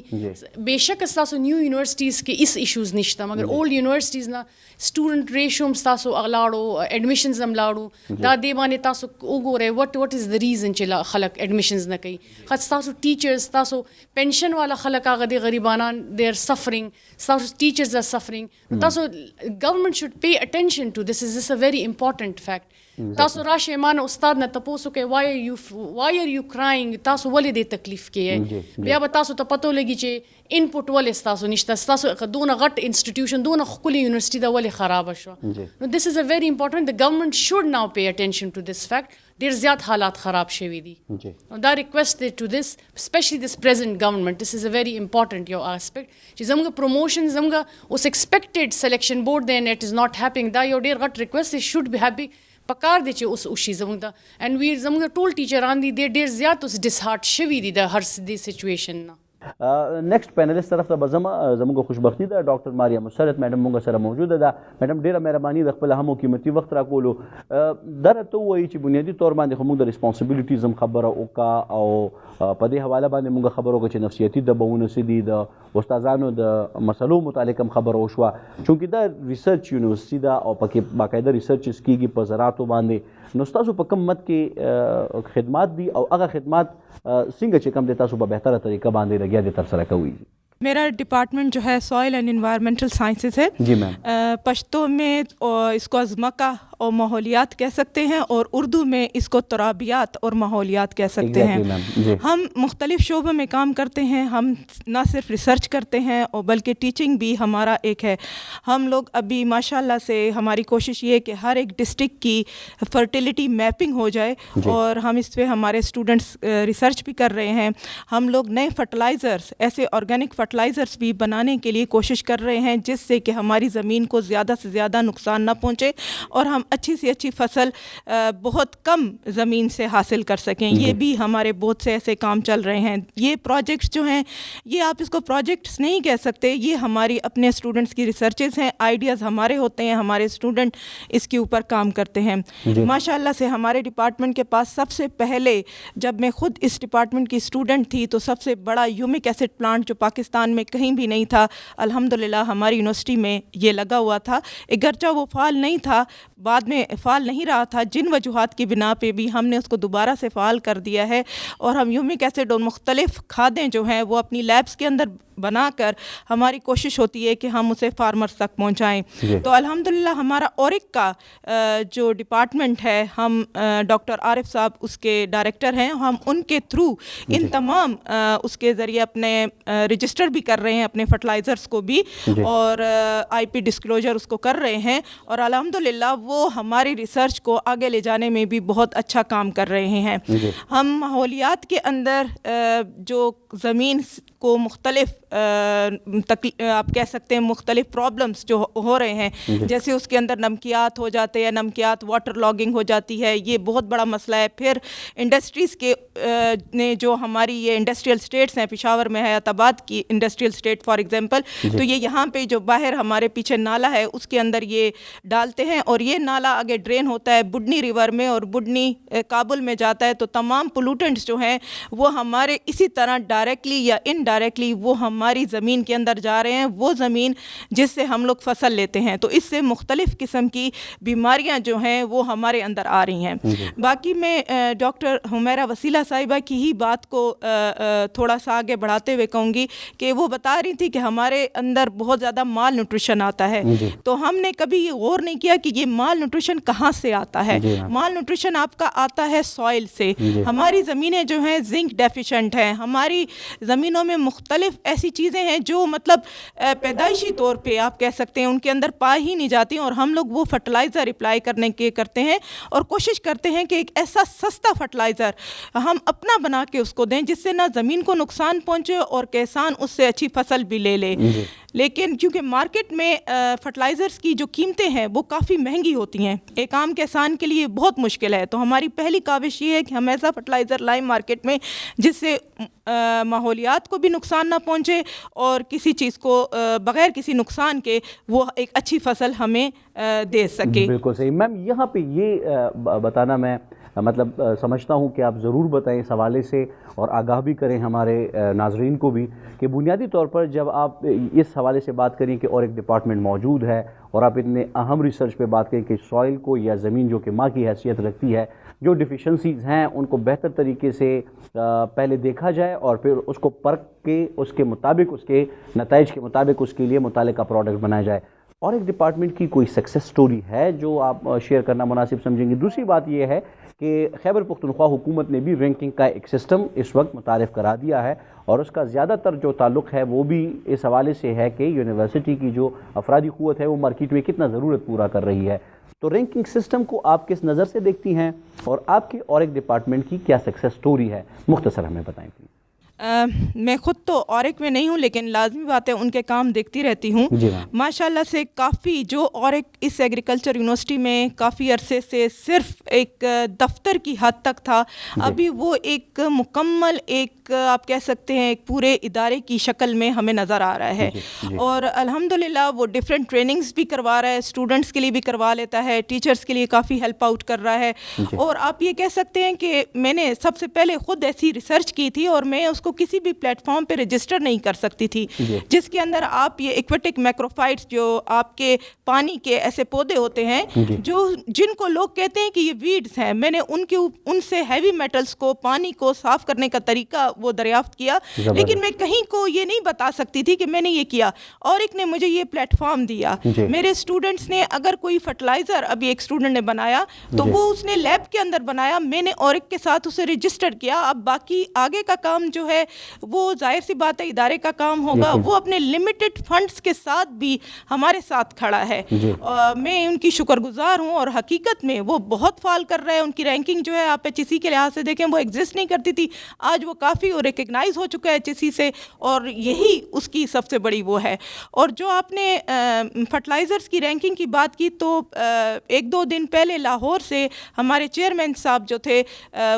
بېشکه ستاسو نیو یونیورسټیز کې هیڅ ایشوز نشته مګر اولډ یونیورسټیز نه سټوډنټ ریشو هم ستاسو لاړو ایډمیشنز هم لاړو دا دې باندې تاسو وګورئ وټ از د ریزن چې خلک ایډمیشنز نه کوي خاص ستاسو ټیچرز ستاسو پینشن والا خلک هغه دي غریبانان دې ار سفرینګ ستاسو ټیچرز ار سفرینګ تاسو government should pay attention to this is a very important fact. تاسو راشئ مانه استاد نه تپوس وکړئ why are you crying تاسو ولې دې تکلیف کې بیا به تاسو ته پتو لګي چې انپوټ ولې ستاسو نشته ستاسو دونه غټ انسټیټیوشن دونه ښکلې یونیورسټي ده ولې خرابه شوه نو this is a very important the government should now pay attention to this fact ډېر زیات حالات خراب شوي دي دا ریکویسٹ دی ټو دس اسپیشلی دس پریزنٹ گورنمنٹ دس از اے ویری امپارٹنٹ یو آسپیکٹ چې زموږ پروموشن زموږ اوس ایکسپیکټډ سلیکشن بورډ دی اینڈ اٹ از ناٹ هیپینګ دا یو ډېر غټ ریکویسٹ دی شوډ بی هیپی پکار دی چې اوس وشي زموږ ته اینڈ وی زموږ ټول ټیچران دي ډېر زیات اوس ډسهارټ شوي دي د هر دې سچویشن نه. نیکسٹ پینلسٹ طرف ته به ځم زموږ خوشبختي ده ډاکټر ماریا مسرت میډم موږ سره موجوده ده. میډم ډېره مهرباني د خپل هم قیمتي وخت راکولو دا راته ووایي چې بنیادي طور باندې خو موږ د ریسپانسبلیټیز هم خبره وکړه او په دې حواله باندې موږ خبره وکړه چې نفسیاتي دباونه څه دي د استادانو د مسلو متعلق هم خبره وشوه چونکې دا ریسرچ یونیورسټي ده او پکې باقاعده ریسرچز کیږي په زراعتو باندې نو ستاسو په کوم مد کې خدمات دي او هغه خدمات څنګه چې کوم دی تاسو په بهتره طریقه باندې لګیا دي ترسره کوئ؟ میرا ڈپارٹمنٹ جو ہے سوائل اینڈ انوائرمنٹل سائنسز ہے. جی میم. پشتو میں اس کو ازمکہ اور ماحولیات کہہ سکتے ہیں, اور اردو میں اس کو ترابیات اور ماحولیات کہہ سکتے ہیں. ہم مختلف شعبوں میں کام کرتے ہیں. ہم نہ صرف ریسرچ کرتے ہیں اور بلکہ ٹیچنگ بھی ہمارا ایک ہے. ہم لوگ ابھی ماشاءاللہ سے ہماری کوشش یہ ہے کہ ہر ایک ڈسٹرکٹ کی فرٹیلیٹی میپنگ ہو جائے, اور ہم اس پہ ہمارے اسٹوڈنٹس ریسرچ بھی کر رہے ہیں. ہم لوگ نئے فرٹیلائزرس, ایسے آرگینک فرٹیلائزرس بھی بنانے کے لیے کوشش کر رہے ہیں, جس سے کہ ہماری زمین کو زیادہ سے زیادہ نقصان نہ پہنچے اور ہم اچھی سے اچھی فصل بہت کم زمین سے حاصل کر سکیں. یہ بھی ہمارے بہت سے ایسے کام چل رہے ہیں. یہ پروجیکٹس جو ہیں, یہ آپ اس کو پروجیکٹس نہیں کہہ سکتے, یہ ہماری اپنے اسٹوڈنٹس کی ریسرچز ہیں. آئیڈیاز ہمارے ہوتے ہیں, ہمارے اسٹوڈنٹ اس کے اوپر کام کرتے ہیں. ماشاءاللہ سے ہمارے ڈپارٹمنٹ کے پاس سب سے پہلے, جب میں خود اس ڈپارٹمنٹ کی اسٹوڈنٹ تھی, تو سب سے بڑا یومک ایسڈ پلانٹ جو پاکستان میں کہیں بھی نہیں تھا, الحمدللہ ہماری یونیورسٹی میں یہ لگا ہوا تھا. اگرچہ وہ فعال نہیں تھا, بعد میں فعال نہیں رہا تھا, جن وجوہات کی بنا پہ بھی ہم نے اس کو دوبارہ سے فعال کر دیا ہے. اور ہم یومک ایسڈ اور مختلف کھادیں جو ہیں وہ اپنی لیبس کے اندر بنا کر, ہماری کوشش ہوتی ہے کہ ہم اسے فارمرز تک پہنچائیں. تو الحمدللہ ہمارا اورک کا جو ڈپارٹمنٹ ہے, ہم ڈاکٹر عارف صاحب اس کے ڈائریکٹر ہیں. ہم ان کے تھرو ان تمام اس کے ذریعے اپنے رجسٹر بھی کر رہے ہیں اپنے فرٹیلائزرز کو بھی, اور آئی پی ڈسکلوجر اس کو کر رہے ہیں. اور الحمدللہ وہ ہماری ریسرچ کو آگے لے جانے میں بھی بہت اچھا کام کر رہے ہیں. ہم ماحولیات کے اندر جو زمین کو مختلف آپ کہہ سکتے ہیں مختلف پرابلمس جو ہو رہے ہیں, جیسے اس کے اندر نمکیات ہو جاتے ہیں, نمکیات واٹر لاگنگ ہو جاتی ہے, یہ بہت بڑا مسئلہ ہے. پھر انڈسٹریز کے نے جو ہماری یہ انڈسٹریل اسٹیٹس ہیں, پشاور میں حیات آباد کی انڈسٹریل اسٹیٹ فار ایگزامپل, تو یہ یہاں پہ جو باہر ہمارے پیچھے نالا ہے اس کے اندر یہ ڈالتے ہیں, اور یہ نالا آگے ڈرین ہوتا ہے بڈنی ریور میں, اور بڈنی کابل میں جاتا ہے. تو تمام پولوٹنٹس جو ہیں وہ ہمارے اسی طرح ڈائریکٹلی یا انڈائریکٹلی وہ ہماری زمین کے اندر جا رہے ہیں, وہ زمین جس سے ہم لوگ فصل لیتے ہیں. تو اس سے مختلف قسم کی بیماریاں جو ہیں وہ ہمارے اندر آ رہی ہیں. باقی میں ڈاکٹر حمیرہ وسیلہ صاحبہ کی ہی بات کو تھوڑا سا آگے بڑھاتے ہوئے کہوں گی کہ وہ بتا رہی تھی کہ ہمارے اندر بہت زیادہ مال نیوٹریشن آتا ہے. تو ہم نے کبھی یہ غور نہیں کیا کہ یہ مال نیوٹریشن کہاں سے آتا ہے. مال نیوٹریشن آپ کا آتا ہے سوائل سے. ہماری زمینیں جو ہیں زنک ڈیفیشنٹ ہیں, ہماری زمینوں میں مختلف ایسی چیزیں ہیں جو مطلب پیدائشی طور پہ آپ کہہ سکتے ہیں ان کے اندر پائی ہی نہیں جاتی, اور ہم لوگ وہ فرٹیلائزر اپلائی کرنے کے کرتے ہیں اور کوشش کرتے ہیں کہ ایک ایسا سستا فرٹیلائزر ہم اپنا بنا کے اس کو دیں جس سے نہ زمین کو نقصان پہنچے اور کسان اس سے اچھی فصل بھی لے لے. لیکن کیونکہ مارکیٹ میں فرٹیلائزرز کی جو قیمتیں ہیں وہ کافی مہنگی ہوتی ہیں, ایک عام کسان کے لیے بہت مشکل ہے. تو ہماری پہلی کاوش یہ ہے کہ ہم ایسا فرٹیلائزر لائیں مارکیٹ میں جس سے ماحولیات کو بھی نقصان نہ پہنچے اور کسی چیز کو بغیر کسی نقصان کے وہ ایک اچھی فصل ہمیں دے سکے. بالکل صحیح میم. یہاں پہ یہ بتانا میں مطلب سمجھتا ہوں کہ آپ ضرور بتائیں اس حوالے سے, اور آگاہ بھی کریں ہمارے ناظرین کو بھی, کہ بنیادی طور پر جب آپ اس حوالے سے بات کریں کہ اور ایک ڈپارٹمنٹ موجود ہے اور آپ اتنے اہم ریسرچ پہ بات کریں کہ سوائل کو یا زمین جو کہ ماں کی حیثیت رکھتی ہے, جو ڈیفیشنسیز ہیں ان کو بہتر طریقے سے پہلے دیکھا جائے اور پھر اس کو پرکھ کے اس کے مطابق اس کے نتائج کے مطابق اس کے لیے متعلقہ پروڈکٹ بنایا جائے. اور ایک ڈپارٹمنٹ کی کوئی سکسیس سٹوری ہے جو آپ شیئر کرنا مناسب سمجھیں گے؟ دوسری بات یہ ہے کہ خیبر پختونخوا حکومت نے بھی رینکنگ کا ایک سسٹم اس وقت متعارف کرا دیا ہے, اور اس کا زیادہ تر جو تعلق ہے وہ بھی اس حوالے سے ہے کہ یونیورسٹی کی جو افرادی قوت ہے وہ مارکیٹ میں کتنا ضرورت پورا کر رہی ہے. تو رینکنگ سسٹم کو آپ کس نظر سے دیکھتی ہیں, اور آپ کے اور ایک ڈپارٹمنٹ کی کیا سکسیس سٹوری ہے, مختصر ہمیں بتائیں پلیز. میں خود تو اورک میں نہیں ہوں, لیکن لازمی بات ہے ان کے کام دیکھتی رہتی ہوں. ماشاءاللہ سے کافی جو اورک اس ایگریکلچر یونیورسٹی میں کافی عرصے سے صرف ایک دفتر کی حد تک تھا, ابھی وہ ایک مکمل ایک آپ کہہ سکتے ہیں ایک پورے ادارے کی شکل میں ہمیں نظر آ رہا ہے. اور الحمدللہ وہ ڈفرینٹ ٹریننگز بھی کروا رہا ہے, اسٹوڈنٹس کے لیے بھی کروا لیتا ہے, ٹیچرس کے لیے کافی ہیلپ آؤٹ کر رہا ہے. اور آپ یہ کہہ سکتے ہیں کہ میں نے سب سے پہلے خود ایسی ریسرچ کی تھی اور میں اس کو کو کسی بھی پلیٹ فارم پہ رجسٹر نہیں کر سکتی تھی, جس کے اندر آپ یہ ایکویٹک میکروفائٹس جو آپ کے پانی کے ایسے پودے ہوتے ہیں جو جن کو لوگ کہتے ہیں کہ یہ ویڈز ہیں, میں نے ان سے ہیوی میٹلز کو, پانی کو صاف کرنے کا طریقہ وہ دریافت کیا, لیکن میں کہیں کو یہ نہیں بتا سکتی تھی کہ میں نے یہ کیا. اور ایک نے مجھے یہ پلیٹ فارم دیا. میرے اسٹوڈنٹس نے اگر کوئی فرٹیلائزر ابھی ایک اسٹوڈنٹ نے بنایا تو وہ اس نے لیب کے اندر بنایا, میں نے اورک کے ساتھ اسے رجسٹر کیا. اب باقی آگے کا کام جو ہے وہ ظاہر سی بات ہے ادارے کا کام ہوگا, وہ اپنے لمیٹڈ فنڈز کے ساتھ بھی ہمارے ساتھ کھڑا ہے. میں ان کی شکر گزار ہوں, اور حقیقت میں وہ بہت فعال کر رہے ہیں. ان کی رینکنگ جو ہے آپ ایچ ای سی کے لحاظ سے دیکھیں وہ ایگزسٹ نہیں کرتی تھی, آج وہ کافی ریکگنائز ہو چکا ہے ایچ ای سی سے, اور یہی اس کی سب سے بڑی وہ ہے. اور جو آپ نے فرٹیلائزرز کی رینکنگ کی بات کی, تو ایک دو دن پہلے لاہور سے ہمارے چیئرمین صاحب جو تھے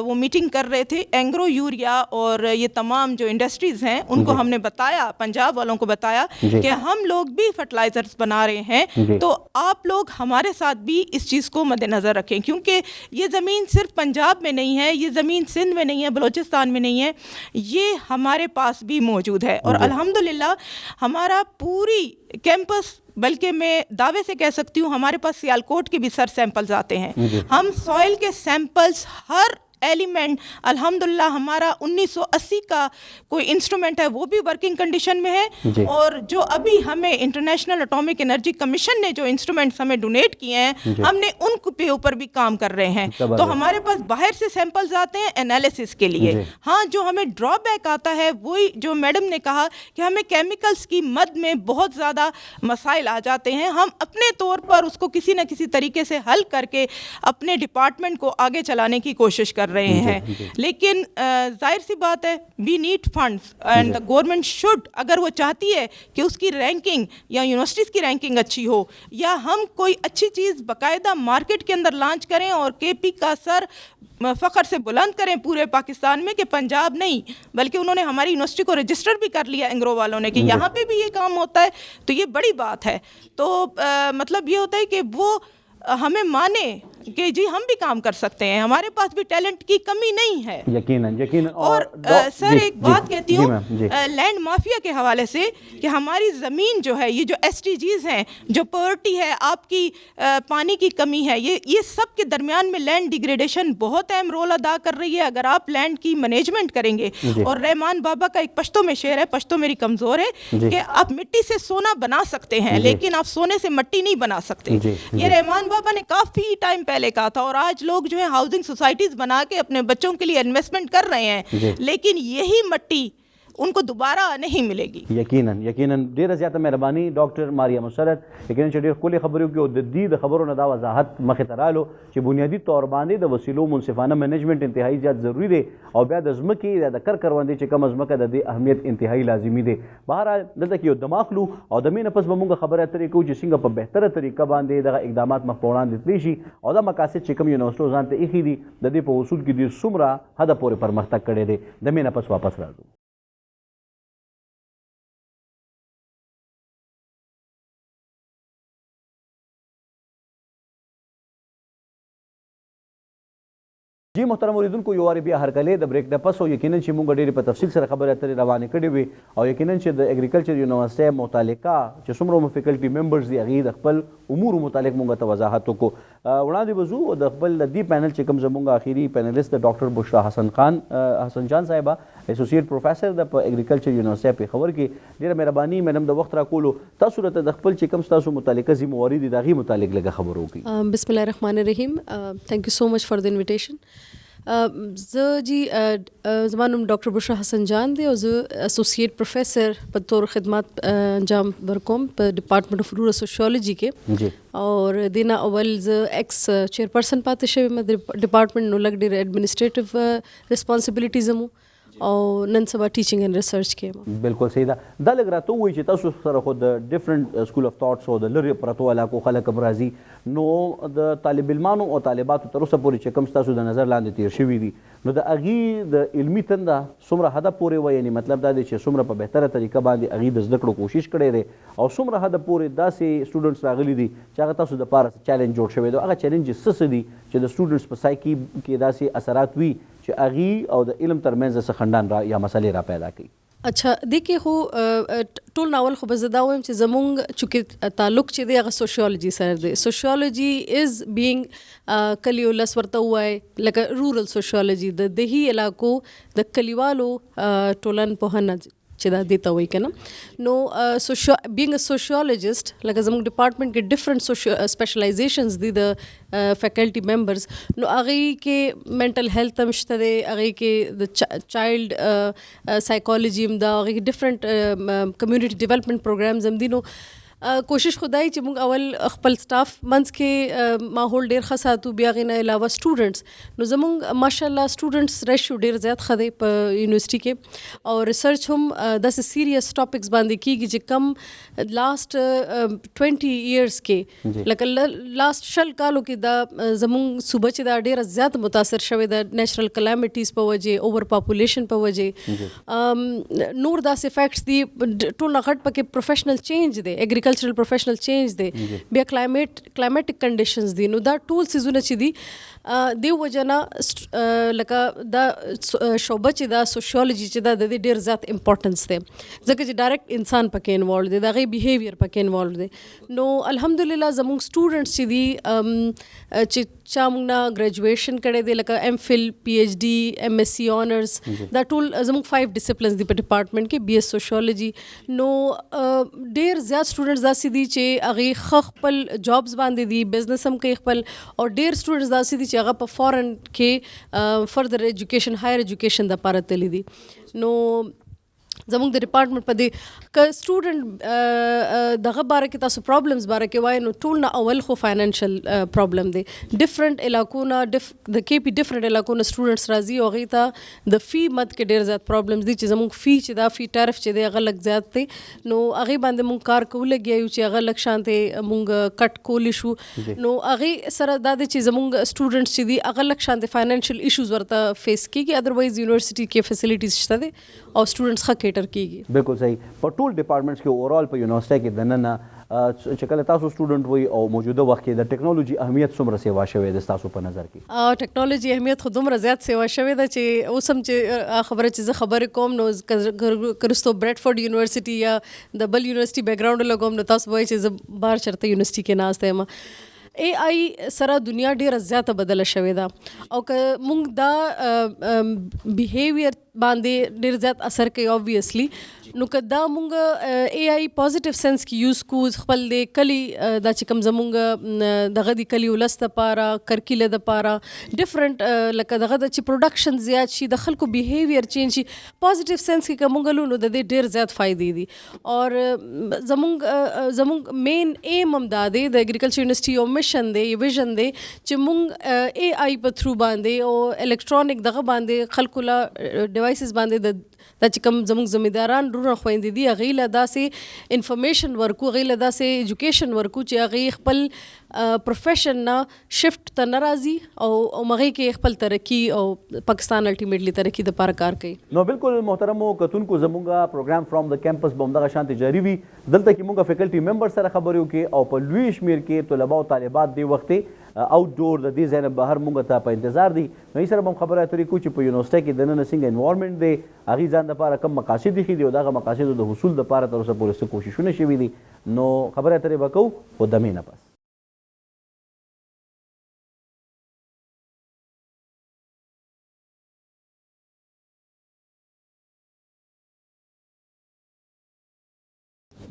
وہ میٹنگ کر رہے تھے. اینگرو یوریا اور یہ تمام جو انڈسٹریز ہیں ان کو ہم نے بتایا, پنجاب والوں کو بتایا کہ ہم لوگ بھی فرٹیلائزرز بنا رہے ہیں, تو آپ لوگ ہمارے ساتھ بھی اس چیز کو مد نظر رکھیں, کیونکہ یہ زمین صرف پنجاب میں نہیں ہے, یہ زمین سندھ میں نہیں ہے, بلوچستان میں نہیں ہے, یہ ہمارے پاس بھی موجود ہے. اور الحمدللہ ہمارا پوری کیمپس, بلکہ میں دعوے سے کہہ سکتی ہوں ہمارے پاس سیالکوٹ کے بھی سر سیمپلز آتے ہیں. ہم سوئل کے سیمپلز ہر ایلیمنٹ الحمدللہ ہمارا 1980 کا کوئی انسٹرومنٹ ہے وہ بھی ورکنگ کنڈیشن میں ہے, اور جو ابھی ہمیں انٹرنیشنل اٹامک انرجی کمیشن نے جو انسٹرومنٹس ہمیں ڈونیٹ کیے ہیں ہم نے ان کے اوپر بھی کام کر رہے ہیں. تو ہمارے پاس باہر سے سیمپلز آتے ہیں انالیسس کے لیے. ہاں, جو ہمیں ڈرا بیک آتا ہے وہی جو میڈم نے کہا کہ ہمیں کیمیکلز کی مد میں بہت زیادہ مسائل آ جاتے ہیں, ہم اپنے طور پر اس کو کسی نہ کسی طریقے سے حل کر کے اپنے ڈپارٹمنٹ کو آگے چلانے کی کوشش کر رہے ہیں. لیکن ظاہر سی بات ہے وی نیڈ فنڈس, اینڈ دا گورنمنٹ شوڈ, اگر وہ چاہتی ہے کہ اس کی رینکنگ یا یونیورسٹیز کی رینکنگ اچھی ہو, یا ہم کوئی اچھی چیز باقاعدہ مارکیٹ کے اندر لانچ کریں اور کے پی کا سر فخر سے بلند کریں پورے پاکستان میں کہ پنجاب نہیں بلکہ انہوں نے ہماری یونیورسٹی کو رجسٹر بھی کر لیا اینگرو والوں نے کہ یہاں پہ بھی یہ کام ہوتا ہے, تو یہ بڑی بات ہے. تو مطلب یہ ہوتا ہے کہ وہ ہمیں مانے کہ جی ہم بھی کام کر سکتے ہیں, ہمارے پاس بھی ٹیلنٹ کی کمی نہیں ہے. یقیناً یقیناً. اور سر ایک بات کہتی ہوں لینڈ مافیا کے حوالے سے کہ ہماری زمین جو ہے, یہ جو ایس ٹی جیز ہیں, جو پاورٹی ہے, آپ کی پانی کی کمی ہے, یہ سب کے درمیان میں لینڈ ڈیگریڈیشن بہت اہم رول ادا کر رہی ہے. اگر آپ لینڈ کی مینجمنٹ کریں گے, اور رحمان بابا کا ایک پشتو میں شعر ہے, پشتو میری کمزور ہے, کہ آپ مٹی سے سونا بنا سکتے ہیں لیکن آپ سونے سے مٹی نہیں بنا سکتے. یہ رحمان بابا نے کافی ٹائم پہلے کہا تھا, اور آج لوگ جو ہے ہاؤسنگ سوسائٹیز بنا کے اپنے بچوں کے لیے انویسٹمنٹ کر رہے ہیں, لیکن یہی مٹی ان کو دوبارہ نہیں ملے گی. یقیناً یقیناً. ډیره زیاته مهرباني ډاکټر ماریا مسرت, یقیناً چې ډېر ښکلې خبرې وکړې, او د دې د خبرو نه دا وضاحت مخې ته رالو چې بنیادي طور باندې د وسیلو منصفانه مینجمنټ انتهایی زیات ضروري دی, او بیا د ځمکې د کر کروندې چې کومه ځمکه د دې اهمیت انتهایی لازمي دی. بهرحال دلته کې یو دماغ لو, او د مې نه پس به مونږ خبرې اترې کوو چې څنګه په بهتره طریقه باندې دغه اقدامات مخ په وړاندې تللی شي, او دا مقاصد چې کوم یونیورسټو ځان ته ایښي دي د دې په اصول کې دوی څومره حده پورې پرمختګ کړی دی. د مې نه پس واپس راځو. جی محترم اوریدونکو, یو وارې بیا هرکلی د بریک نه پس, او یقیناً چې مونږ ډېرې په تفصیل سره خبرې اترې روانې کړې وې, او یقیناً چې د اګریکلچر یونیورسټۍ متعلقه چې څومره مو فیکلټي ممبرز دي هغې د خپل امورو متعلق مونږ ته وضاحت وکړو. وړاندې به ځو, او د خپل د دې پینل چې کوم زمونږ آخري پینلیست د ډاکټر بشرا حسن جان صاحبه, ایسوسیټ پروفیسر د په اګریکلچر یونیورسټۍ پېښور کې, ډېره مهرباني میډم د وخت راکولو. تاسو راته د خپل چې کوم ستاسو متعلقه ذمواري دي د هغې متعلق لږه خبر وکړئ. بسم الله الرحمن الرحیم. تھینک یو سو مچ فار د انویټیشن. زه جی زما نوم ډاکټر بشرا حسن جان دی, او زه اسوسیټ پروفیسر په طور خدمات انجام ورکوم په ډپارټمنټ اف رورل سوشیولوجي کې, اور دینا اول زه ایکس چیئرپرسن پاتې شوې م د ډپارټمنټ, نو لږ ډېر ایډمنسټریټیو ریسپانسبلیټیز مو, او نن سبا ټیچنګ اینډ ریسرچ کې. بالکل صحیح ده. دا لږ راته ووایي چې تاسو سره خو د ډفرنټ سکول اف تھاټس او د لرې پرتو علاقو خلک هم راځي, نو د طالب علمانو او طالباتو تر اوسه پورې چې کوم ستاسو د نظر لاندې تیر شوي دي, نو د هغې د علمي تنده څومره حده پورې وه، یعنې مطلب دا دی چې څومره په بهتره طریقه باندې هغې د زده کړو کوشش کړی دی، او څومره حده پورې داسې سټوډنټس راغلي دي چې هغه تاسو دپاره چیلنج جوړ شوی دی. هغه چیلنجز څه دي چې د سټوډنټس په سایکي کې داسې اثرات وي چې هغې او د علم ترمنځ څه خنډان یا مسلې را پیدا کوي؟ اچھا دیکھیے خو ټول ناول خو به زه دا وایم چې زمونږ چونکې تعلق چې دی هغه سوشیالوجي سره دی. سوشیالوجي از بینګ کلیو لس ورته ووایي لکه رورل سوشیالوجي د دهي علاقو د کلیوالو ټولنپوهنه چې دا دې ته وایي که نه. نو بینګ ا سوشیالوجسټ لکه زموږ ډپارټمنټ کې ډفرنٹ سپیشلایزیشنز دي د فیکلټي ممبرز، نو هغې کې منټل هیلث هم شته دی، هغې کې د چایلډ سایکالوجي هم ده، هغې کې ډفرنٹ کمیونټي ډیولپمنٹ پروګرامز هم دي. نو کوشش خدای چې موږ اول خپل سټاف منځ کې ماحول ډېر ښه ساتو، بیا هغې نه علاوه سټوډنټس. نو زموږ ماشاءالله سټوډنټس ریشیو ډېر زیات ښه دی په یونیورسټي کې، او ریسرچ هم داسې سیریس ټاپکس باندې کېږي چې کم لاسٹ 20 ایئرس کې لکه لاسٹ 20 کالو کې دا زموږ صوبه چې دا ډېره زیات متاثر شوې ده نیچرل کلایمیټیز په وجې، اوور پاپولیشن په وجې، نور داسې فیکټس دي. ټول نه غټ پکې پروفیشنل چینج دی، ایګریکلچرل پروفیشنل چینج دی، بیا کلایمیټک کنډیشنز دي. نو دا ټول څیزونه چې دي دې وجه نه لکه دا شعبه چې دا سوشیالوجي چې دا د دې ډېر زیات امپورټنس دی، ځکه چې ډایرکټ انسان پکې انوالو دی، د هغې بیهیویر پکې انوالو دی. نو الحمدلله زموږ سټوډنټس چې دي چې چا موږ نه ګریجویشن کړی دی لکه ایم فل، پی ایچ ډي، ایم ایس سی آنرز، دا ټول زموږ 5 ډسپلنز دي په ډپارټمنټ کې، بی ایس سوشیالوجي. نو ډېر زیات سټوډنټس داسې دي چې هغې ښه خپل جابس باندې دي، بزنس هم کوي خپل، او ډېر سټوډنټس داسې دي چې هغه په فارن کې فردر ایجوکیشن، هایر ایجوکیشن دپاره تللی دي. نو زموږ د ډپارټمنټ په دې که سټوډنټ دغه باره کې تاسو پرابلمز باره کې وایي، نو ټول نه اول خو فاینانشل پرابلم دی. ډفرنٹ علاقو نه د کې پی ډفرنٹ علاقو نه سټوډنټس راځي، او هغې ته د فی مد کې ډېر زیات پرابلمز دي چې زموږ فی چې دا فی ټرف چې دی هغه لږ زیات دی. نو هغې باندې مونږ کار کوو لګیا یو چې هغه لږ شانتې مونږ کټ کولی شو. نو هغې سره دا دی چې زموږ سټوډنټس چې دي هغه لږ شانتې فاینانشل ایشوز ورته فیس کېږي، ادروایز یونیورسټي کې فیسلیټیز شته دی او سټوډنټس ښه کیټر کېږي. بالکل صحیح. په ټول ډپارټمنټس کې اوورال په یونیورسټۍ کې دننه چې کله تاسو سټوډنټ وئ او موجوده وخت کې د ټیکنالوژي اهمیت څومره سیوا شوی دی ستاسو په نظر کې؟ ټیکنالوژي اهمیت خو دومره زیات سیوا شوی ده چې اوس هم چې خبره چې زه خبرې کوم نو کرستو بریډفورډ یونیورسټي یا د بل یونیورسټي بیک گراؤنډ لګوم نو تاسو وایي چې زه بهر چېرته یونیورسټي کې ناسته یم. اے آئی سره دنیا ډیره زیاته بدله شوې ده، او که موږ دا بیهیویر باندې ډیر زیات اثر کوي اوبویسلی. نو که دا مونږ اے آئی پازیټیو سنس کې یوز کو، خپل د کلی دا چې کوم زمونږ دغه د کلی ولس دپاره، کرکیله دپاره ډفرنٹ لکه دغه د چې پروډکشن زیات شي، د خلکو بیهیویر چینج شي، پازیټیو سنس کې که مونږ لو نو د دې ډیر زیات فایدې دي. اور زمونږ مین ایم هم دا دی، د اګریکلچر یونیورسټي یو مشن دی، یو ویژن دی چې مونږ اے آئی په تھرو باندې او الکترونیک دغه باندې خلکو لا ډیوایسز باندې دا چې کوم زموږ زمینداران رونه خویندې دي هغې له داسې انفارمیشن ورکو، هغې له داسې ایجوکیشن ورکو چې هغې خپل پروفیشن نه شفټ ته نه راځي او هغې کې خپل ترقي او پاکستان الټیمیټلی ترقي دپاره کار کوي. نو بالکل محترمو کتونکو، زموږ پروګرام فرام د کیمپس به همدغه شانتې جاري وي. دلته کې موږ فیکلټي ممبر سره خبرې وکړې او په لوی شمېر کې طلبا او طالبات دې وختې آؤٹ ډور د دې ځای نه بهر مونږ ته په انتظار دي. نو یې سره به هم خبرې اترې کوو چې په یونیورسټۍ کې دننه څنګه انوایرمنټ دی، هغې ځان دپاره کوم مقاصد ایښي دي او دغه مقاصدو د حصول دپاره تر اوسه پورې څه کوششونه شوي دي. نو خبرې اترې به کوو خو دمې نه پس.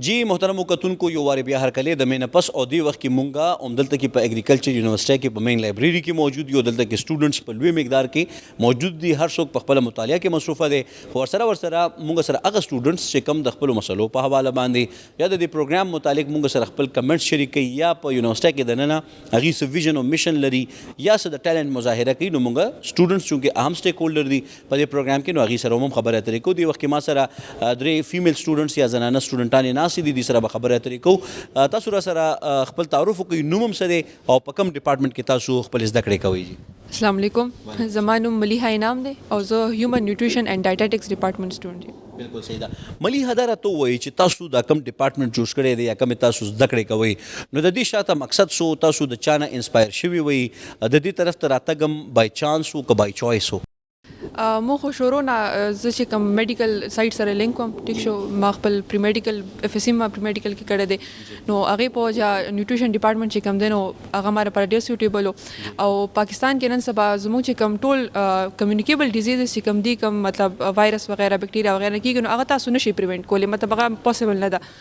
جی محترمو کتونکو، یو وارې بیا هرکلی د مې نه پس او دې وخت کې مونږ همدلته کې په اګریکلچر یونیورسټۍ کې په مین لایبرري کې موجود یو. دلته کې سټوډنټس په لوی مقدار کې موجود دي، هر څوک په خپله مطالعه کې مصروفه دی. خو ورسره مونږ سره هغه سټوډنټس چې کوم د خپلو مسلو په حواله باندې یا د دې پروګرام متعلق مونږ سره خپل کمنټس شریک کوي یا په یونیورسټۍ کې دننه هغې څه ویژن او میشن لري یا څه د ټیلنټ مظاهره کوي. نو مونږ سټوډنټس چونکې اهم سټیک هولډر دي په دې پروګرام کې، نو هغې سره هم خبرې اترې کوو. دې وخت کې ما سره درې فیمیل سټوډنټس یا زنانه سټوډنټانې ناست ناسې دي سره به خبرې اترې کوو. تاسو را سره خپل تعارف وکړئ، نوم هم څه دی او په کوم ډپارټمنټ کې تاسو خپل زده کړې کوئ جی؟ السلام علیکم، زما نوم ملیحه انعام دی او زه هیومن نیوټریشن اینڈ ډایټیټکس ډپارټمنټ سټوډنټ یم. بالکل صحیح ده. ملیحه دا راته ووایي چې تاسو دا کوم ډپارټمنټ چوز کړی دی یا کومې تاسو زده کړې کوئ، نو د دې شاته مقصد سو تاسو د چا نه انسپایر شوي وئ، د دې طرف ته راتګ هم بای چانس و که بای چوایس و؟ مو خو شروع نه زه چې کوم میډیکل سایټ سره لینک کوم، ټیک شو، ما خپل پری میډیکل اف اس سی ما پری میډیکل کې کړی دی، نو هغې په وجه نیوټریشن ډپارټمنټ چې کوم دی نو هغه ما لپاره ډېر سیوټیبل و. او پاکستان کې نن سبا زموږ چې کوم ټول کمیونیکیبل ډیزیزز چې کوم دي، کوم مطلب وایرس وغیرہ بکټیریا وغیرہ کېږي، نو هغه تاسو نشئ پریوینټ کولی، مطلب هغه پاسبل نه ده.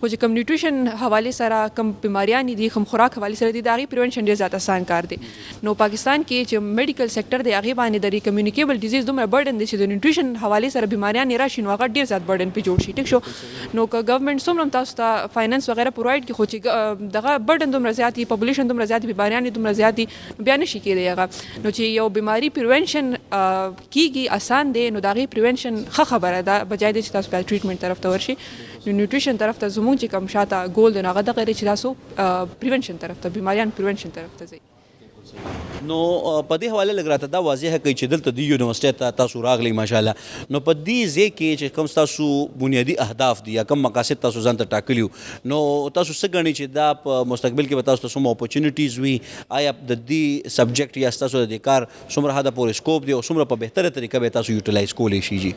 خو چې کوم نیوټریشن حوالې سره کوم بیماریانې دي، کوم خوراک حوالې سره دي، د هغې پریوینشن ډېر زیات آسان کار دی. نو پاکستان کې چې میډیکل سیکټر دی هغې باندې د کمیونیکیبل ډیزیز دومره برډن دی چې د نیوټریشن حوالې سره بیماریانې راشي، نو هغه ډېر زیات برډن پې جوړ شي. ټیک شو، نو که ګورنمنټ څومره هم تاسو ته فاینانس وغیرہ پرووایډ کړي، خو چې دغه برډن دومره زیات وي، پاپولیشن دومره زیات وي، بیماریانې دومره زیات دي، نو بیا نشي کېدی هغه. نو چې یو بیماري پریوینشن کېږي آسان دی، نو د هغې پریوینشن ښه خبره ده، بجای دی چې تاسو بیا ټریټمنټ طرف ته ورشي. نو نیوټریشن طرف ته زموږ چې کوم شاته ګول دی نو هغه دغه دی چې تاسو پریوینشن طرف ته، بیماریان پریوینشن طرف ته ځئ. نو په دې حواله لږ راته دا واضحه کوي چې دلته د یونیورسټۍ ته تاسو راغلی ماشاءالله، نو په دې ځای کې چې کوم ستاسو بنیادي اهداف دي یا کوم مقاصد تاسو ځان ته ټاکلي وو، نو تاسو څه ګڼئ چې دا په مستقبل کې به تاسو ته څومره اپورچونیټیز وي؟ آیا د دې سبجیکټ یا ستاسو د دې کار څومره حده پورې سکوپ دی او څومره په بهتره طریقه به تاسو یوټیلایز کولی شي جی؟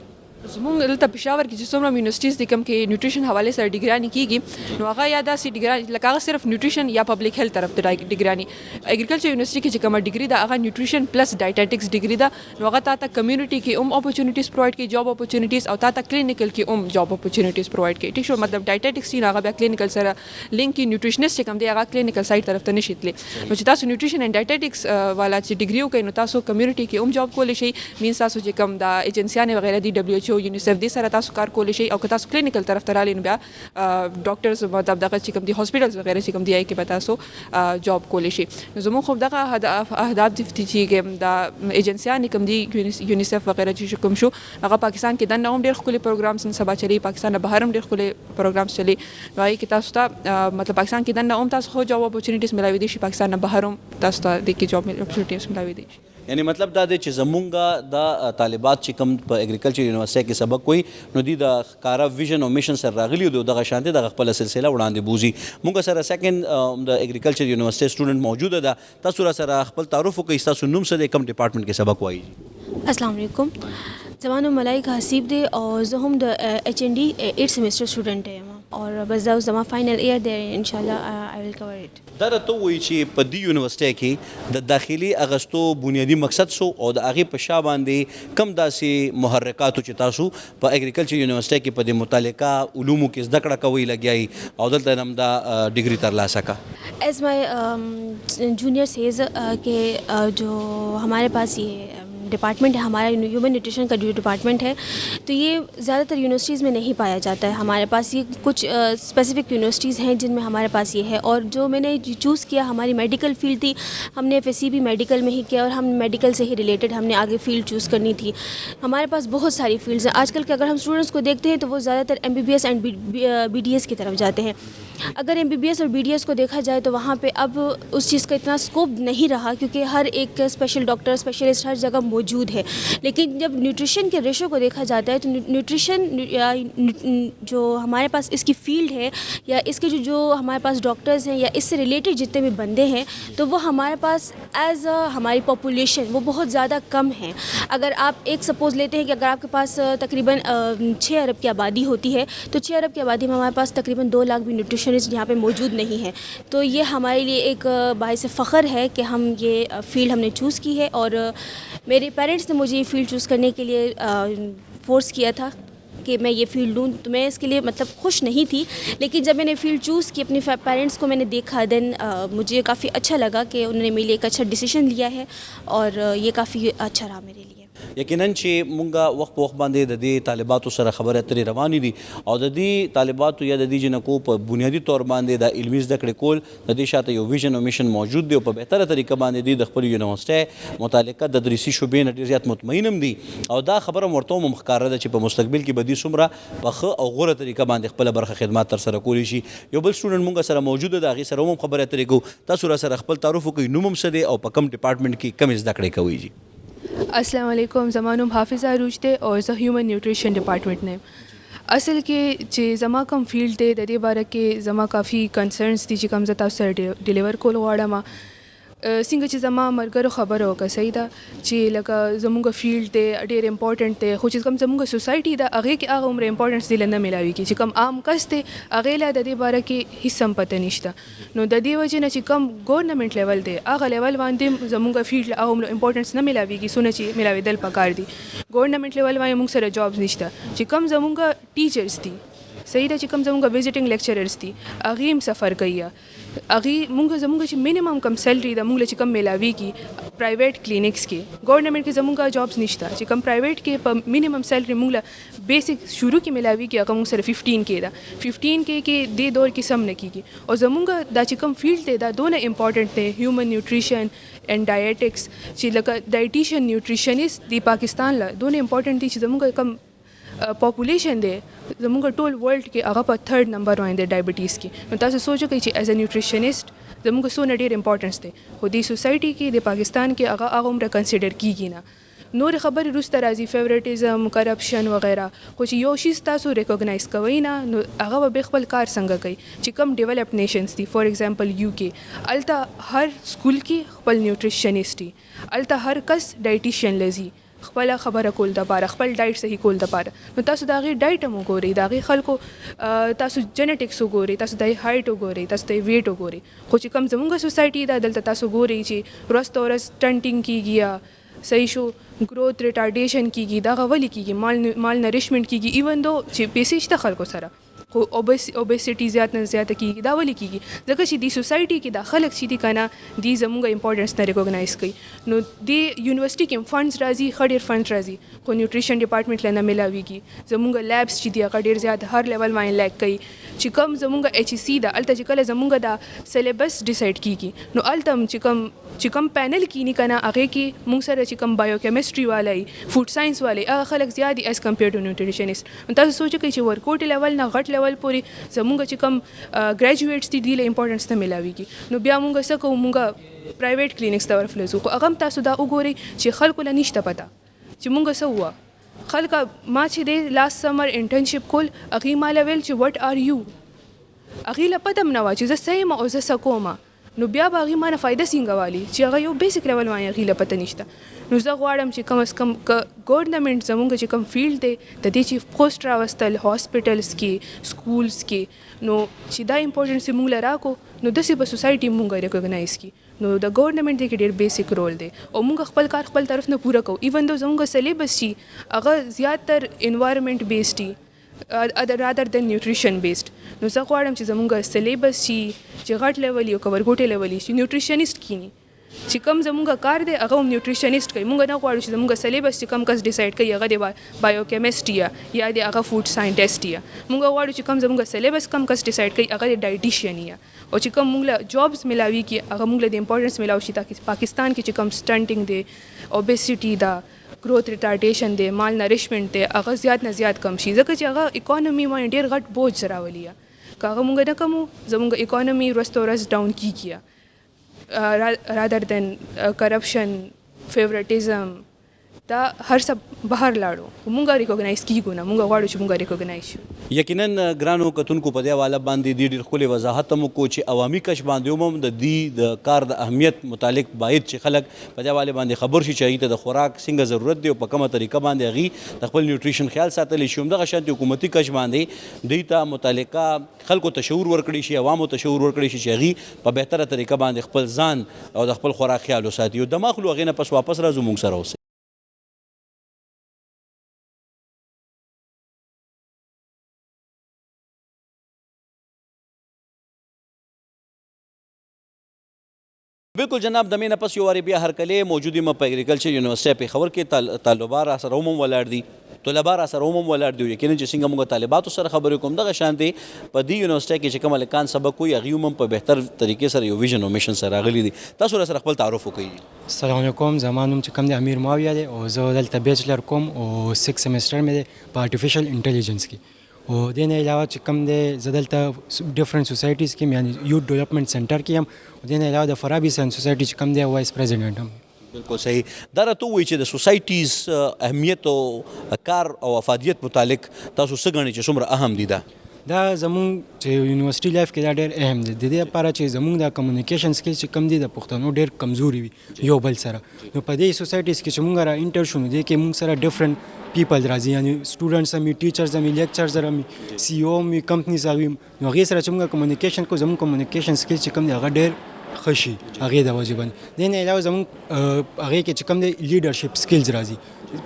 زمونږ دلته پېښور کې چې څومره یونیورسټیز دي کوم کې نیوټریشن حوالې سره ډیګرانې کېږي، نو هغه یا داسې ډیګرانې لکه هغه صرف نیوټریشن یا پبلک هیلث طرف ته ډیګرانې. اګریکلچر یونیورسټي کې چې کومه ډیګري ده هغه نیوټریشن پلس ډایټیټکس ډیګري ده، نو هغه تا ته کمیونټي کې هم اپورچونیټیز پرووایډ کوي، جاب اپورچونیټیز، او تا ته کلینیکل کې هم جاب اپورچونیټیز پرووایډ کوي. ټیک شو، مطلب ډایټیټکس چې هغه بیا کلینیکل سره لینک کې، نیوټریشنسټ چې کوم دی هغه کلینیکل سایډ طرف ته نشي تللی. نو چې تاسو نیوټریشن اینډ ډایټیټکس والا چې ډیګري وکړئ، نو تاسو کمیونټي کې هم جاب کولی شئ، مینس تاسو چې کوم د ایجنسیانې وغیرہ دي، WHO، یونیسیف، دې سره تاسو کار کولی شئ. او که تاسو کلینیکل طرف ته رالئ، نو بیا ډاکټرز مطلب دغه چې کوم دي هاسپیټلز وغیرہ چې کوم دي هغې کې به تاسو جاب کولی شئ. نو زموږ خو دغه اهداف دي چې د ایجنسیانې کوم دي، یونیسیف وغیرہ چې کوم شو، هغه پاکستان کې دننه هم ډېر ښکلي پروګرامز نن سبا چلي، پاکستان نه بهر هم ډېر ښکلي پروګرامز چلي، نو هغې کې تاسو ته مطلب پاکستان کې دننه هم تاسو خو جاب اپورچونیټیز ملاویدلی شي، پاکستان نه بهر هم تاسو ته دې کې جاب اپورچونیټیز ملاویدلی شي. یعنی مطلب دا دی چې زمونږ د طالبات چې کوم په اګریکلچر یونیورسټۍ کې سبق کوي، نو دوی د ښکاره ویژن او میشن سره راغلي او دغه شانتې دغه خپله سلسله وړاندې بوځي. موږ سره سیکنډ د اګریکلچر یونیورسټۍ سټوډنټ موجوده ده، تاسو را سره خپل تعارف وکړئ، ستاسو نوم څه دی، کوم ډپارټمنټ کې سبق وایي؟ السلام علیکم، زما نوم ملائکه حسیب دی او زه هم د HND 8 سیمسټر سټوډنټ یم، اور بس دا زما فاینل ایئر دی، انشاءالله آئی ویل کور اٹ. دا راته ووایي چې په دې یونیورسټۍ کې د داخلي اغستو بنیادي مقصد سو او د هغې په شا باندې کم داسې محرکاتو چې تاسو په اګریکلچر یونیورسټۍ کې په دې متعلقه علومو کې زده کړه کوئ لګیایي او دلته هم دا ډگری ترلاسه کا؟ ایز مائی جونیئر سیز کہ جو ہمارے پاس یہ ڈپارٹمنٹ ہے، ہمارا ہیومن نیوٹریشن کا جو ڈپارٹمنٹ ہے، تو یہ زیادہ تر یونیورسٹیز میں نہیں پایا جاتا ہے. ہمارے پاس یہ کچھ اسپیسیفک یونیورسٹیز ہیں جن میں ہمارے پاس یہ ہے. اور جو میں نے چوز کیا ہماری میڈیکل فیلڈ تھی، ہم نے FSC بھی میڈیکل میں ہی کیا اور ہم میڈیکل سے ہی ریلیٹڈ ہم نے آگے فیلڈ چوز کرنی تھی. ہمارے پاس بہت ساری فیلڈز ہیں. آج کل کے اگر ہم اسٹوڈنٹس کو دیکھتے ہیں تو وہ زیادہ تر MBBS اینڈ BDS کی طرف جاتے ہیں. اگر MBBS اور BDS کو دیکھا جائے تو وہاں پہ اب اس چیز کا اتنا اسکوپ نہیں رہا، کیونکہ ہر ایک اسپیشل ڈاکٹر، اسپیشلسٹ ہر جگہ موجود ہے. لیکن جب نیوٹریشن کے ریشو کو دیکھا جاتا ہے تو نیوٹریشن جو ہمارے پاس اس کی فیلڈ ہے یا اس کے جو ہمارے پاس ڈاکٹرز ہیں یا اس سے ریلیٹڈ جتنے بھی بندے ہیں، تو وہ ہمارے پاس ایز ہماری پاپولیشن وہ بہت زیادہ کم ہیں. اگر آپ ایک سپوز لیتے ہیں کہ اگر آپ کے پاس تقریباً 6 ارب کی آبادی ہوتی ہے، تو 6 ارب کی آبادی میں ہمارے پاس تقریباً 2 لاکھ بھی نیوٹریشنسٹ یہاں پہ موجود نہیں ہیں. تو یہ ہمارے لیے ایک باعث فخر ہے کہ ہم یہ فیلڈ ہم نے چوز کی ہے. اور میرے پیرنٹس نے مجھے یہ فیلڈ چوز کرنے کے لیے فورس کیا تھا کہ میں یہ فیلڈ لوں. تو میں اس کے لیے مطلب خوش نہیں تھی، لیکن جب میں نے فیلڈ چوز کی اپنے پیرنٹس کو میں نے دیکھا، دین مجھے کافی اچھا لگا کہ انہوں نے میرے لیے ایک اچھا ڈیسیشن لیا ہے اور یہ کافی اچھا رہا میرے لیے. یقینا چې مونږ وخت په وخت باندې د دې طالباتو سره خبرې اترې روانې دي او د دې طالباتو یا د دې جنکو په بنیادي طور باندې د علمي زده کړې کول د دې شاته یو ویژن او میشن موجود دی او په بهتره طریقه باندې دوی د خپل یونیورسټۍ متعلقه د تدریسي شعبې نه ډېر زیات مطمئن هم دي او دا خبره هم ورته هم ښکاره ده چې په مستقبل کې به دوی څومره په ښه او غوره طریقه باندې خپله برخه خدمات ترسره کولی شي. یو بل سټوډنټ مونږ سره موجوده ده، هغې سره هم خبرې اترې کوو. تاسو را سره خپل تعارف وکړئ، نوم هم څه دی او په کوم ډپارټمنټ کې کومې زده کړې کوئ جي؟ السلام علیکم، زما نوم حافظ عروج دی او زه هیومن نیوټریشن ډپارټمنټ نه یم. اصل کې چې زما کوم فیلډ دی د دې باره کې زما کافي کنسرنس دي چې کوم زه تاسو سره ډیلیور کول غواړم. څنګه چې زما ملګرو خبره وکړه صحیح ده چې لکه زموږ فیلډ دی ډېر امپورټنټ دی، خو چې کوم زموږ سوسایټي ده هغې کې هغه عمره امپورټنس دې له نه میلاویږي. چې کوم عام کس دی هغې له د دې باره کې هېڅ هم پته نشته. نو د دې وجې نه چې کوم ګورنمنټ لیول دی هغه لیول باندې زموږ فیلډ له هغه عمره امپورټنس نه میلاویږي څونه چې میلاوېدل پکار دي. ګورنمنټ لیول باندې موږ سره جابس نشته. چې کوم زموږ ټیچرس دي صحیح ده، چې کوم زموږ وزټینګ لیکچررز دي هغې هم سفر کوي. هغې زموږ چې منیمم کم سیلري ده موږ له چې کم میلاویږي پرایویټ کلینکس کې، ګورنمنټ کې زموږ جابس نشته. چې کم پرایویټ کې په منیمم سیلري موږ له بیسک شروع کې میلاویږي هغه موږ سره 15K ده. 15K کې دې دور کې سم نه کېږي. او زموږ دا چې کوم فیلډ دی دا دونه امپورټنټ دی، هیومن نیوټریشن اینڈ ډایټکس چې لکه ډایټیشن نیوټریشنست دی پاکستان له دونه امپورټنټ دي چې زموږ کم پاپولیشن دی زموږ ټول ورلډ کې هغه په 3rd نمبر باندې دی ډایبټیز کې. نو تاسو سوچ وکړئ چې ایز ا نیوټریشنست زموږ څونه ډېر امپورټنس دی، خو دې سوسایټي کې د پاکستان کې هغه عمره کنسیډر کیږي نه. نور خبرې وروسته راځي، فیورټیزم، کرپشن وغیره. خو چې یو شیز تاسو ریکوګنایز کوئ نه نو هغه به خپل کار څنګه کوي. چې کم ډیولپډ نیشنز دي فار ایگزامپل UK، هلته هر سکول کې خپل نیوټریشنست دي، هلته هر کس ډایټیشن لزي خپل خبره کول دپاره، خپل ډایټ صحیح کول دپاره. نو تاسو د هغې ډایټ هم وګورئ، د هغې خلکو تاسو جنیټکس وګورئ، تاسو د هایټ وګورئ، تاسو د ویټ وګورئ. خو چې کوم زموږ سوسایټي ده دلته تاسو ګورئ چې ورځ ته ورځ سټنټینګ کېږي یا صحیح شو گروتھ ریټارډیشن کېږي. دغه ولې کېږي؟ مال نریشمنټ کېږي ایون دو چې پیسې شته خلکو سره، خو اوبیسټي زیات نه زیاته کېږي. دا ولې کېږي؟ ځکه چې دې سوسایټي کې دا خلک چې دي که نه دې زموږ امپورټنس نه ریکوګنایز کوي. نو دې یونیورسټي کې هم فنډز راځي، ښه ډېر فنډز راځي، خو نیوټریشن ډپارټمنټ له نه میلاویږي. زموږ لیبس چې دي هغه ډېر زیات هر لیول باندې لیک کوي. چې کوم زموږ HEC ده هلته چې کله زموږ دا سلیبس ډیسایډ کېږي نو هلته هم چې کوم پینل کینی که نه هغې کې موږ سره چې کوم بایو کیمسټري والی، فوډ ساینس والی، هغه خلک زیات دي ایز کمپیر ټو نیوټریشنست. نو تاسو سوچ وکړئ چې ورکوټ لیول نه غټ لیول پورې زموږ چې کوم ګریجویټس دي دې له امپورټنس نه میلاویږي. نو بیا موږ څه کوو؟ موږ پرایویټ کلینکس ته ورفلزو. خو هغه هم تاسو دا وګورئ چې خلکو له نشته پته چې موږ څه ووه. خلک ما چې دی لاست سمر انټرنشپ کول هغې ما له ویل چې وټ آر یو، هغې له پته هم نه وه چې زه څه یم او زه څه کومه. نو بیا به هغې ما نه فایده څنګه والي چې هغه یو بیسک لیول باندې هغې له پته نشته. نو زه غواړم چې کم از کم ګورنمنټ زموږ چې کوم فیلډ دی د دې چې پوسټ راوستل هاسپټلز کې، سکولز کې، نو چې دا امپورټنس یې موږ له راکړو نو داسې به سوسایټي موږ ریکوګنایز کړي. نو د ګورنمنټ دی کې ډېر بیسک رول دی او موږ خپل کار خپل طرف نه پوره کوو. ایون دو زموږ سلیبس چې هغه زیاتر انوایرمنټ بیسډ دي rather than nutrition based. نو زه غواړم چې زموږ سلیبس چې غټ لیول او کورګوټې لیول چې نیوټریشنست کینی، چې کوم زموږ کار دی هغه هم نیوټریشنست کوي. موږ نه غواړو چې زموږ سلیبس چې کوم کس ډیسایډ کوي هغه د بایو کیمسټري یا د هغه فوډ ساینټسټ یا موږ غواړو چې کوم زموږ سلیبس کوم کس ډیسایډ کوي هغه د ډایټیشن یا او چې کوم موږ له جابس میلاویږي هغه موږ له د امپورټنس میلاو شي تاکي پاکستان کې چې کوم سټنټینګ دی، اوبیسټي ده، گروتھ ریټارډیشن دی، مال نریشمنټ دی، هغه زیات نه زیات کم شي. ځکه چې هغه اکانومي باندې ډېر غټ بوج راولي. که هغه موږ نه کمو زموږ اکانومي ورځ ته ورځ ډاون کېږي. rather than کرپشن، فیورټیزم، دا هر څه بهر لاړو خو مونږ ریکوګنایز کیږو نه. مونږ غواړو چې مونږ ریکوګنایز شو. یقینا ګرانو کتونکو په دې حواله باندې ډېر ښکلې وضاحت هم وکړو چې عوامي کش باندې هم د دې د کار د اهمیت متعلق باید چې خلک په دې حواله باندې خبر شي چې هغوی ته د خوراک څنګه ضرورت دی او په کومه طریقه باندې هغوی د خپل نیوټریشن خیال ساتلی شي. همدغه شانتې حکومتي کش باندې دوی ته متعلقه خلکو ته شعور ورکړی شي، عوامو ته شعور ورکړی شي چې هغوی په بهتره طریقه باندې خپل ځان او د خپل خوراک خیال وساتي. او دماغلو هغې نه پس واپس راځو موږ سره اوسئ. بالکل جناب د مې نه پس یو وارې بیا هرکلې موجود یم په اګریکلچر یونیورسټۍ پېښور کې طالبان را سره هم ولاړ دي طلبا را سره هم ولاړ دي یقینا چې څنګه موږ طالباتو سره خبرې کوم دغه شان دی په دې یونیورسټۍ کې چې کوم هلکان سبق کوي هغوی هم په بهتر طریقې سره یو ویژن او میشن سره راغلي دي تاسو را سره خپل تعارف وکړئ. السلام علیکم زما نوم چې کوم دی امیر ماویه دی او زه دلته بیچلر کوم او 6 سیمسټر مې دی په آرټیفیشل انټیلیجنس کې او دې نه علاوه چې کوم دی زه دلته ډفرنٹ سوسایټیز کې یعنی یوت ډیولپمنٹ سنټر کې یم او دې نه علاوه د فرابي ساينس سوسایټي چې کوم دی وایس پریزیډنټ هم. بالکل صحیح. دا راته ووایي چې د سوسایټیز اهمیت او کار او افادیت متعلق تاسو څه ګڼئ چې څومره اهم دي؟ دا زمونږ چې یونیورسټي لایف کې دا ډېر اهم دی. د دې لپاره چې زمونږ د کمیونیکیشن سکلز چې کم دي د پښتنو ډېر کمزوري وي یو بل سره. نو په دې سوسایټیز کې چې مونږ را انټر شو نو دې کې مونږ سره ډفرنٹ پیپل راځي یعنی سټوډنټس هم ټیچرز هم لیکچرز هم سی او هم کمپنیز هم نو هغې سره چې مونږ کمیونیکیشن کوو زمونږ کمیونیکیشن سکلز چې کم دی هغه ډېر ښه شي هغې د وجې باندې. دې نه علاوه زمونږ هغې کې چې کوم دی لیډرشپ سکلز راځي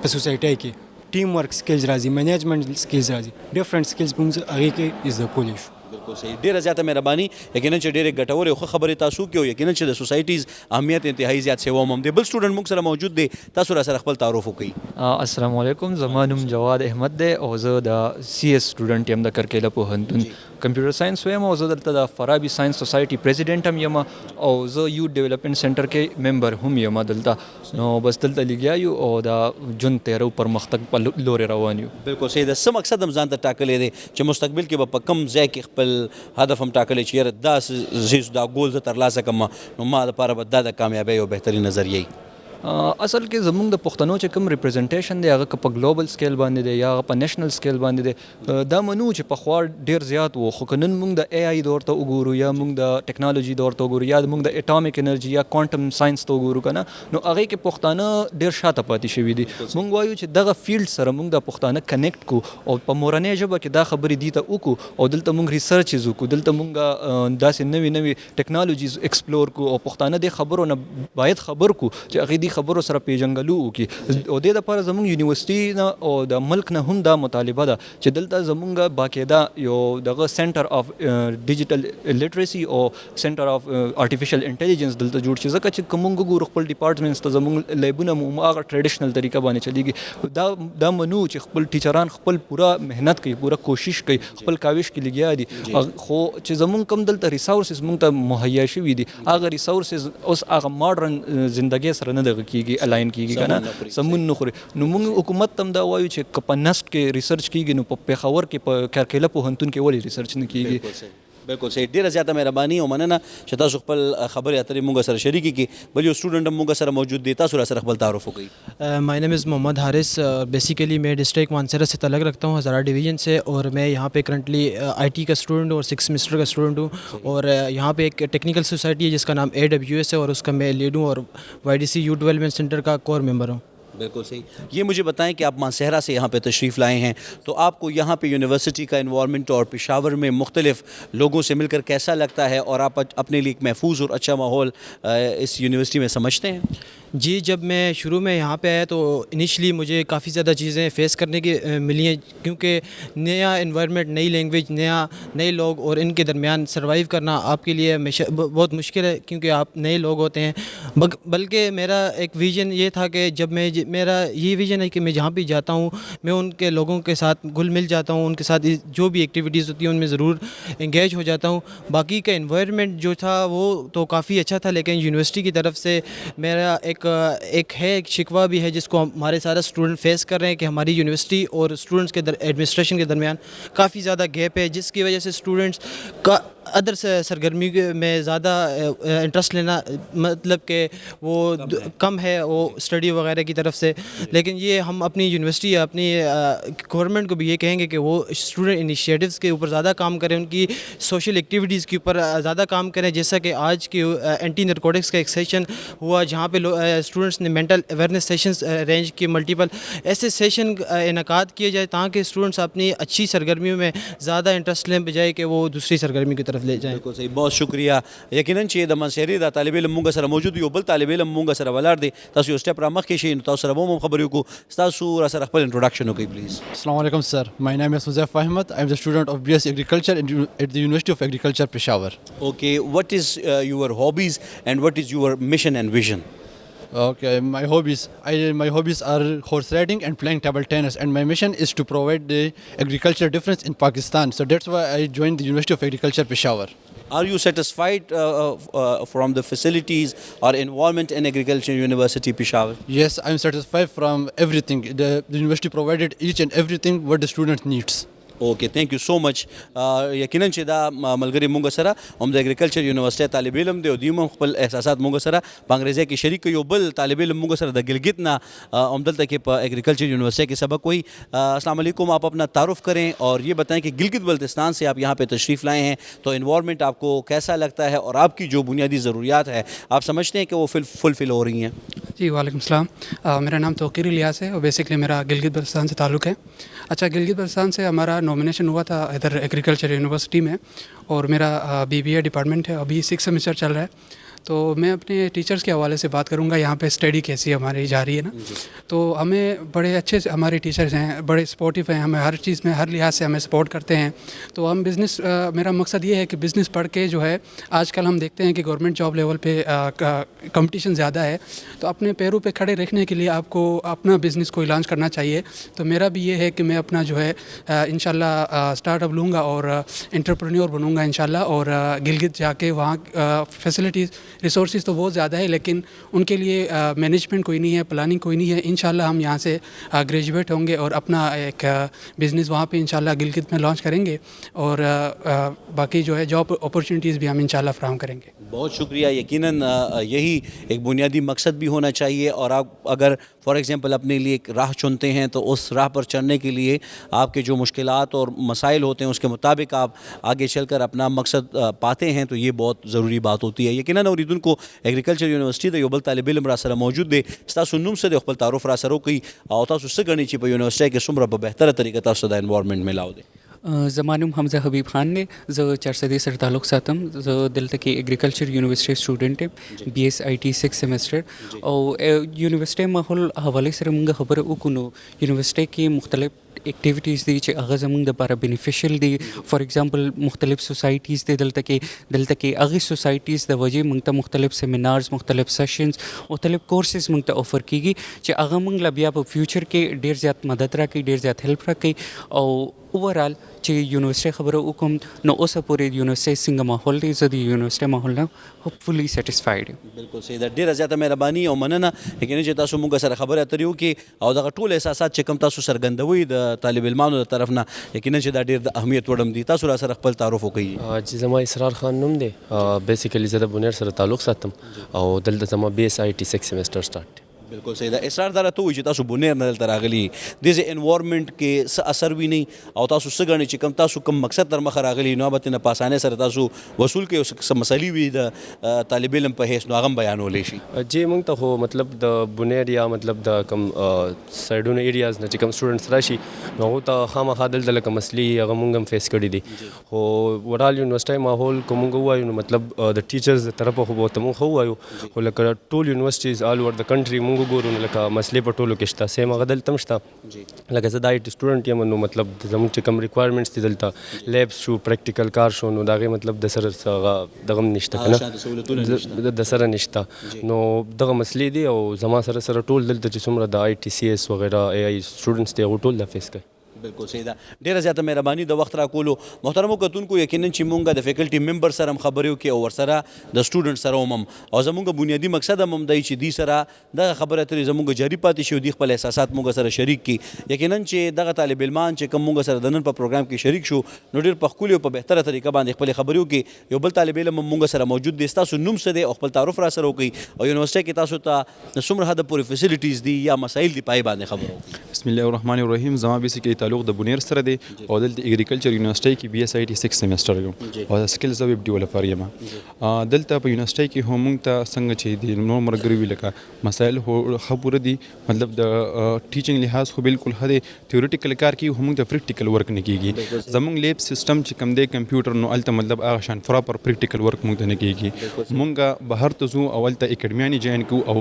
په سوسایټۍ کې ټیم ورک سکلز راځي منیجمنٹ سکلز راځي ډفرنٹ سکلز موږ هغې کې زده کولی شو. بالکل صحیح. ډیره زیاته مهرباني یقینا چې ډیره ګټورې او ښه خبرې تاسو کوي یقینا چې د سوسایټیز اهمیت انتهایی زیات سیوا هم دی. بل سټوډنټ موږ سره موجود دی تاسو را سره خپل تعارف وکړئ. السلام علیکم زما نوم جواد احمد دی او زه د سی ایس سټوډنټ یم د کرکیله پوهنتون کمپیوټر ساينس وایم او زه دلته د فرابي ساينس سوسایټي پریزیډنټ هم یم او زه یوت ډیولپمنٹ سنټر کې ممبر هم یم دلته. نو بس دلته لګیا یو او د ژوند تیرو پرمختګ په لورې روان یو. بالکل صحیح. د څه مقصد هم ځان ته ټاکلی دی چې مستقبل کې به په کم ځای کې خپل هدف هم ټاکلی چې یاره دا ګول زه ترلاسه کړم نو ما دپاره به دا د کامیابۍ یو بهترینه ذریعه اصل کې زمونږ د پښتنو چې کوم ریپرزنټیشن دی هغه که په ګلوبل سکیل باندې دی یا په نیشنل سکیل باندې دی دا منو چې پخوا ډېر زیات و خو که نن موږ د اے آی دور ته وګورو یا موږ د ټیکنالوژي دور ته وګورو یا موږ د اټامیک انرژي یا کوانټم ساينس ته وګورو که نه نو هغې کې پښتانه ډېر شاته پاتې شوي دي. موږ وایو چې دغه فیلډ سره موږ د پښتانه کنیکټ کړو او په مورنۍ ژبه کې دا خبرې دي ته وکړو او دلته موږ ریسرچز وکړو دلته موږ داسې نوې نوې ټیکنالوژیز ایکسپلور کړو او پښتانه دې خبرو نه باید خبر کړو چې هغې دې خبرو سره پیژنګلو وکړي. او دې دپاره زموږ یونیورسټي نه او د ملک نه هم دا مطالبه ده چې دلته زموږ باقاعده یو دغه سنټر اف ډیجیټل لیټریسي او سنټر اف آرټیفیشل انټیلیجنس دلته جوړ شي ځکه چې که موږ وګورو خپل ډپارټمنټس ته زموږ لیبونه هم هغه ټریډیشنل طریقه باندې چلیږي. دا منو چې خپل ټیچران خپل پوره محنت کوي پوره کوشش کوي خپل کاوش کې لګیا دي خو چې زموږ کم دلته ریسورسز موږ ته مهیا شوي دي هغه ریسورسز اوس هغه ماډرن زندګۍ سره نه دغه کیږي الاین کیږي کنه سمون نه خوري. نو موږ حکومت تم دا وایو چې که په نسټ کې ریسرچ کیږي نو په پېښور کې په کرکیله پوهنتون کې ولې ریسرچ نه کیږي؟ بالکل صحیح. ډیره زیاته مهرباني او مننه چې تاسو خپل خبرې اترې موږ سره شریکې کړي. بل یو سټوډنټ هم موږ سره موجود دی تاسو را سره خپل تعارف وکړئ. مائی نیم از محمد حارث. بیسیکلی میں ڈسٹرکٹ مانسہرہ سے تعلق رکھتا ہوں ہزارہ ڈویژن سے اور میں یہاں پہ کرنٹلی آئی ٹی کا اسٹوڈنٹ ہوں اور 6 سیمسٹر کا اسٹوڈنٹ ہوں اور یہاں پہ ایک ٹیکنیکل سوسائٹی ہے جس کا نام AWS ہے اور اس کا میں لیڈ ہوں اور YDC یوتھ ڈیولپمنٹ سینٹر کا کور ممبر ہوں. بالکل صحیح. یہ مجھے بتائیں کہ آپ مانسہرہ سے یہاں پہ تشریف لائے ہیں تو آپ کو یہاں پہ یونیورسٹی کا انوائرمنٹ اور پشاور میں مختلف لوگوں سے مل کر کیسا لگتا ہے اور آپ اپنے لیے ایک محفوظ اور اچھا ماحول اس یونیورسٹی میں سمجھتے ہیں؟ جی جب میں شروع میں یہاں پہ آیا تو انیشلی مجھے کافی زیادہ چیزیں فیس کرنے کی ملی ہیں کیونکہ نیا انوائرمنٹ نئی لینگویج نئے لوگ اور ان کے درمیان سروائیو کرنا آپ کے لیے بہت مشکل ہے کیونکہ آپ نئے لوگ ہوتے ہیں. بلکہ میرا ایک ویژن یہ تھا کہ جب میرا یہ ویژن ہے کہ میں جہاں بھی جاتا ہوں میں ان کے لوگوں کے ساتھ گھل مل جاتا ہوں ان کے ساتھ جو بھی ایکٹیویٹیز ہوتی ہیں ان میں ضرور انگیج ہو جاتا ہوں. باقی کا انوائرمنٹ جو تھا وہ تو کافی اچھا تھا لیکن یونیورسٹی کی طرف سے میرا ایک شکوہ بھی ہے جس کو ہمارے سارے اسٹوڈنٹ فیس کر رہے ہیں کہ ہماری یونیورسٹی اور اسٹوڈنٹس کے ایڈمنسٹریشن کے درمیان کافی زیادہ گیپ ہے جس کی وجہ سے اسٹوڈنٹس کا ادر سرگرمی میں زیادہ انٹرسٹ لینا مطلب کہ وہ کم ہے وہ اسٹڈی وغیرہ کی طرف سے. لیکن یہ ہم اپنی یونیورسٹی یا اپنی گورنمنٹ کو بھی یہ کہیں گے کہ وہ اسٹوڈنٹ انیشیٹوز کے اوپر زیادہ کام کریں ان کی سوشل ایکٹیویٹیز کے اوپر زیادہ کام کریں جیسا کہ آج کی اینٹی نارکوٹکس کا ایک سیشن ہوا جہاں پہ اسٹوڈنٹس نے مینٹل اویئرنیس سیشنز ارینج کیے ملٹیپل ایسے سیشن انعقاد کیے جائے تاکہ اسٹوڈنٹس اپنی اچھی سرگرمیوں میں زیادہ انٹرسٹ لیں بجائے کہ وہ دوسری سرگرمی کی طرف لے جائیں. بالکل صحیح, بہت شکریہ. یقیناً چې د منصیري د طالب علم مونږ سره موجود یو بل طالب علم مونږ سره ولاړ دی, تاسو یو سټپ را مخکې شئ نو تاسو سره به هم خبرې وکړو. تاسو را سره خپل انټروډکشن وکړئ پلیز. السلام علیکم سر, my name is Huzaif Ahmed. I am the student of BS Agriculture at the University of Agriculture, Peshawar. Okay, what is your hobbies and what is your mission and vision? Okay, my hobbies are horse riding and playing table tennis, and my mission is to provide the agriculture difference in Pakistan. So that's why I joined the University of Agriculture, Peshawar. Are you satisfied from the facilities or environment in Agriculture University, Peshawar? Yes, I am satisfied from everything. The university provided each and everything what the student needs. اوکے, تھینک یو سو مچ. یقیناً چې دا ملګری مونږ سره هم د اګریکلچر یونیورسيټي طالب علم دی او دوی هم خپل احساسات مونږ سره په انګریزي کې شریک کوي. یو بل طالب علم مونږ سره د گلگت نه هم دلته کې په اګریکلچر یونیورسيٹي کې سبق کوي. السلام علیکم, آپ اپنا تعارف کریں اور یہ بتائیں کہ گلگت بلتستان سے آپ یہاں پہ تشریف لائے ہیں تو انوائرمنٹ آپ کو کیسا لگتا ہے اور آپ کی جو بنیادی ضروریات ہے آپ سمجھتے ہیں کہ وہ فلفل ہو رہی ہیں؟ جی وعلیکم السلام, میرا نام توقیر الیاس ہے اور بیسکلی میرا گلگت بلتستان سے تعلق ہے. اچھا, گلگت بلتستان سے ہمارا نومینیشن ہوا تھا ادھر ایگریکلچر یونیورسٹی میں اور میرا BBA ڈپارٹمنٹ ہے, ابھی 6 سیمسٹر چل رہا ہے. تو میں اپنے ٹیچرز کے حوالے سے بات کروں گا. یہاں پہ اسٹڈی کیسی ہماری جا رہی ہے نا, تو ہمیں بڑے اچھے ہمارے ٹیچرز ہیں, بڑے سپورٹیو ہیں, ہمیں ہر چیز میں ہر لحاظ سے ہمیں سپورٹ کرتے ہیں. تو ہم بزنس, میرا مقصد یہ ہے کہ بزنس پڑھ کے جو ہے آج کل ہم دیکھتے ہیں کہ گورنمنٹ جاب لیول پہ کمپٹیشن زیادہ ہے, تو اپنے پیروں پہ کھڑے رکھنے کے لیے آپ کو اپنا بزنس کوئی لانچ کرنا چاہیے. تو میرا بھی یہ ہے کہ میں اپنا جو ہے انشاءاللہ اسٹارٹ اپ لوں گا اور انٹرپرینیور بنوں گا انشاءاللہ, اور گلگت جا کے وہاں فیسلٹیز ریسورسز تو بہت زیادہ ہے لیکن ان کے لیے مینجمنٹ کوئی نہیں ہے, پلاننگ کوئی نہیں ہے. انشاءاللہ ہم یہاں سے گریجویٹ ہوں گے اور اپنا ایک بزنس وہاں پہ انشاءاللہ گلگت میں لانچ کریں گے, اور باقی جو ہے جاب اپرچونیٹیز بھی ہم انشاءاللہ فراہم کریں گے. بہت شکریہ. یقیناً یہی ایک بنیادی مقصد بھی ہونا چاہیے, اور آپ اگر فار ایگزامپل اپنے لیے ایک راہ چنتے ہیں تو اس راہ پر چڑھنے کے لیے آپ کے جو مشکلات اور مسائل ہوتے ہیں اس کے مطابق آپ آگے چل کر اپنا مقصد پاتے ہیں, تو یہ بہت ضروری بات ہوتی ہے. یقیناً اوریدونکو اګریکلچر یونیورسيټي د یو بل طالب علم را سره موجود دی. تاسو نوم څه دی, خپل تعارف را سره وکړئ او تاسو څه ګڼئ چې په یونیورسيټي کې څومره په بهتره طریقه تاسو د انوایرمنټ میلاو دی؟ زما نوم حمزه حبیب خان دی, زه چارسدې سره تعلق ساتم. زه دلته کې اګریکلچر یونیورسيټي سټوډنټ یم, BS IT 6 سیمسټر. او یونیورسيټي ماحول حواله سره موږ خبره وکړو نو یونیورسيټي کې مختلف ایکټیویټیز دي چې هغه زموږ دپاره بینیفیشل دي. فار ایگزامپل مختلف سوسایټیز دي دلته کې هغې سوسایټیز د وجې موږ ته مختلف سیمینارز, مختلف سیشنز, مختلف کورسز موږ ته آفر کیږي چې هغه موږ له بیا په فیوچر کې ډېر زیات مدد راکوي, ډېر زیات هیلپ راکوي. او اوورال چې یونیورسيټي خبره وکړم نو اوسه پورې یونیورسيټي څنګه ماحول دی, زه د یونیورسيټي ماحول نه هوپفلی سیټسفاید یم. بالکل صحیح ده, ډېره زیاته مهرباني او مننه. یقیني چې تاسو موږ سره خبرې اترې وکړي او دغه ټول احساسات چې کوم تاسو څرګندوئ د طالب علمانو د طرف نه, یقینا چې دا ډېر د اهمیت وړ دي. تاسو را سره خپل تعارف وکړئ. چې زما اسرار خان نوم دی, بیسیکلی زه د بونیر سره تعلق ساتم او دلته زما BS IT 6 سیمسټر سٹارټ. بالکل صحیح ده. اسرار دا راته وایي چې تاسو بونیر نه دلته راغلي, داسې انوایرمنټ کې څه اثر وینئ او تاسو څه ګڼئ چې تاسو کوم مقصد تر مخه راغلي نو هغه نه په اسانۍ سره تاسو وصول کوئ او څه مسلې وي د طالب علم په حیث نو هغه هم بیانولی شي. جی موږ ته خو مطلب د بونیر یا مطلب د کوم سایډونو ایریاز نه چې کوم سټوډنټس راشي نو هغو ته خامخا دلته لکه مسلې هغه موږ هم فیس کړي دي. خو اوورال یونیورسيټي ماحول که موږ ووایو نو مطلب د ټیچرز د طرفه خو ورته موږ ښه ووایو, خو لکه ټول یونیورسټیز آل اوور د کنټري موږ وګورو نو لکه مسلې په ټولو کې شته, سیم هغه دلته هم شته. لکه زه د IT سټوډنټ یم نو مطلب زموږ چې کوم ریکوایرمنټس دي دلته لیبس شو, پریکټیکل کار شو, نو د هغې مطلب د سره دغه هم نشته که نه, د سره نشته. نو دغه مسلې دي او زما سره ټول دلته چې څومره د ITCS وغیره AI سټوډنټس دي هغه ټول دا فیس کوي. بالکل صحیح ده. ډېره زیاته مهرباني د وخت راکولو. محترمو کتونکو, یقینا چې مونږ د فیکلټي ممبر سره هم خبرې وکړې او ورسره د سټوډنټ سره هم او زمونږ بنیادي مقصد هم دی چې دوی سره دغه خبرې اترې زمونږ جاري پاتې شي او دوی خپل احساسات مونږ سره شریک کړي. یقینا چې دغه طالب علمان چې کوم مونږ سره د نن په پروګرام کې شریک شو نو ډېر په ښکلي او په بهتره طریقه باندې خپلې خبرې وکړي. یو بل طالب علم هم مونږ سره موجود دی. ستاسو نوم څه دی او خپل تعارف را سره وکړئ او یونیورسيټي کې تاسو ته څومره حده پورې فیسلټیز دي یا مسایل دي پای باندې خبرو. بسم الله الرحمن الرحیم. زما بیسیکلی تعلق د بونیر سره دی او دلته اګریکلچر یونیورسيټي کې BSIT 6 سیمسټر یم او سکلز ویب ډیولپر یم. دلته په یونیورسيټي کې هم موږ ته څنګه چې د نور مرګري وی لکه مسایل خبره دي مطلب د ټیچینګ لحاظ خو بالکل هدي تھیوریټیکل کار کې هم د پریکټیکل ورک نه کیږي. زموږ لیب سیستم چې کوم دی کمپیوټر نو الته مطلب هغه شان پراپر پریکټیکل ورک موږ ته نه کیږي. موږ بهر ته ځو اول ته اکیډمیانې جوین کوو او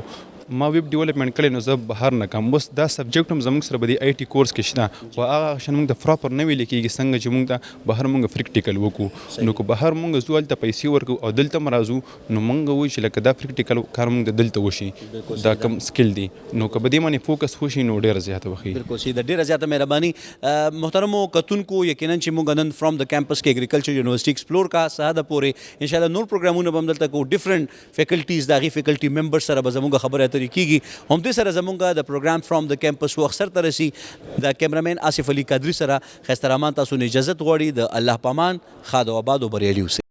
ما ویب ډیولپمنٹ کړی نو زه بهر نه کوم بس دا سبجیکټ هم زموږ سره به د IT کورس کې شته او هغه شان موږ د پراپر نه ویل کېږي څنګه چې موږ ته بهر موږ پریکټیکل وکړو نو که بهر موږ ځو هلته پیسې ورکړو او دلته م راځو نو موږ وایو چې لکه دا پریکټیکل کار موږ د دلته وشي دا کم سکل دی نو که په دې باندې فوکس وشي نو ډېره زیاته وښي. بالکل صحیح ده. ډېره زیاته مهرباني محترمو کتونکو. یقینا چې موږ نن فرام د کیمپس کې اګریکلچر یونیورسيټي ایکسپلور کا ساده پورې انشاءالله نور پروګرامونه به هم دلته کو ډیفرنٹ فیکلټیز د هغې فیکلټي ممبر سره به زموږ خبرې اترې کېږي. همدې سره زموږ د پروګرام فرام د کیمپس وخت سرته رسي. د کیمرامین آصف علي قادري سره ښایسته رحمان تاسو نه اجازت غواړي. د الله پامان ښاد او آباد او بریالي اوسئ.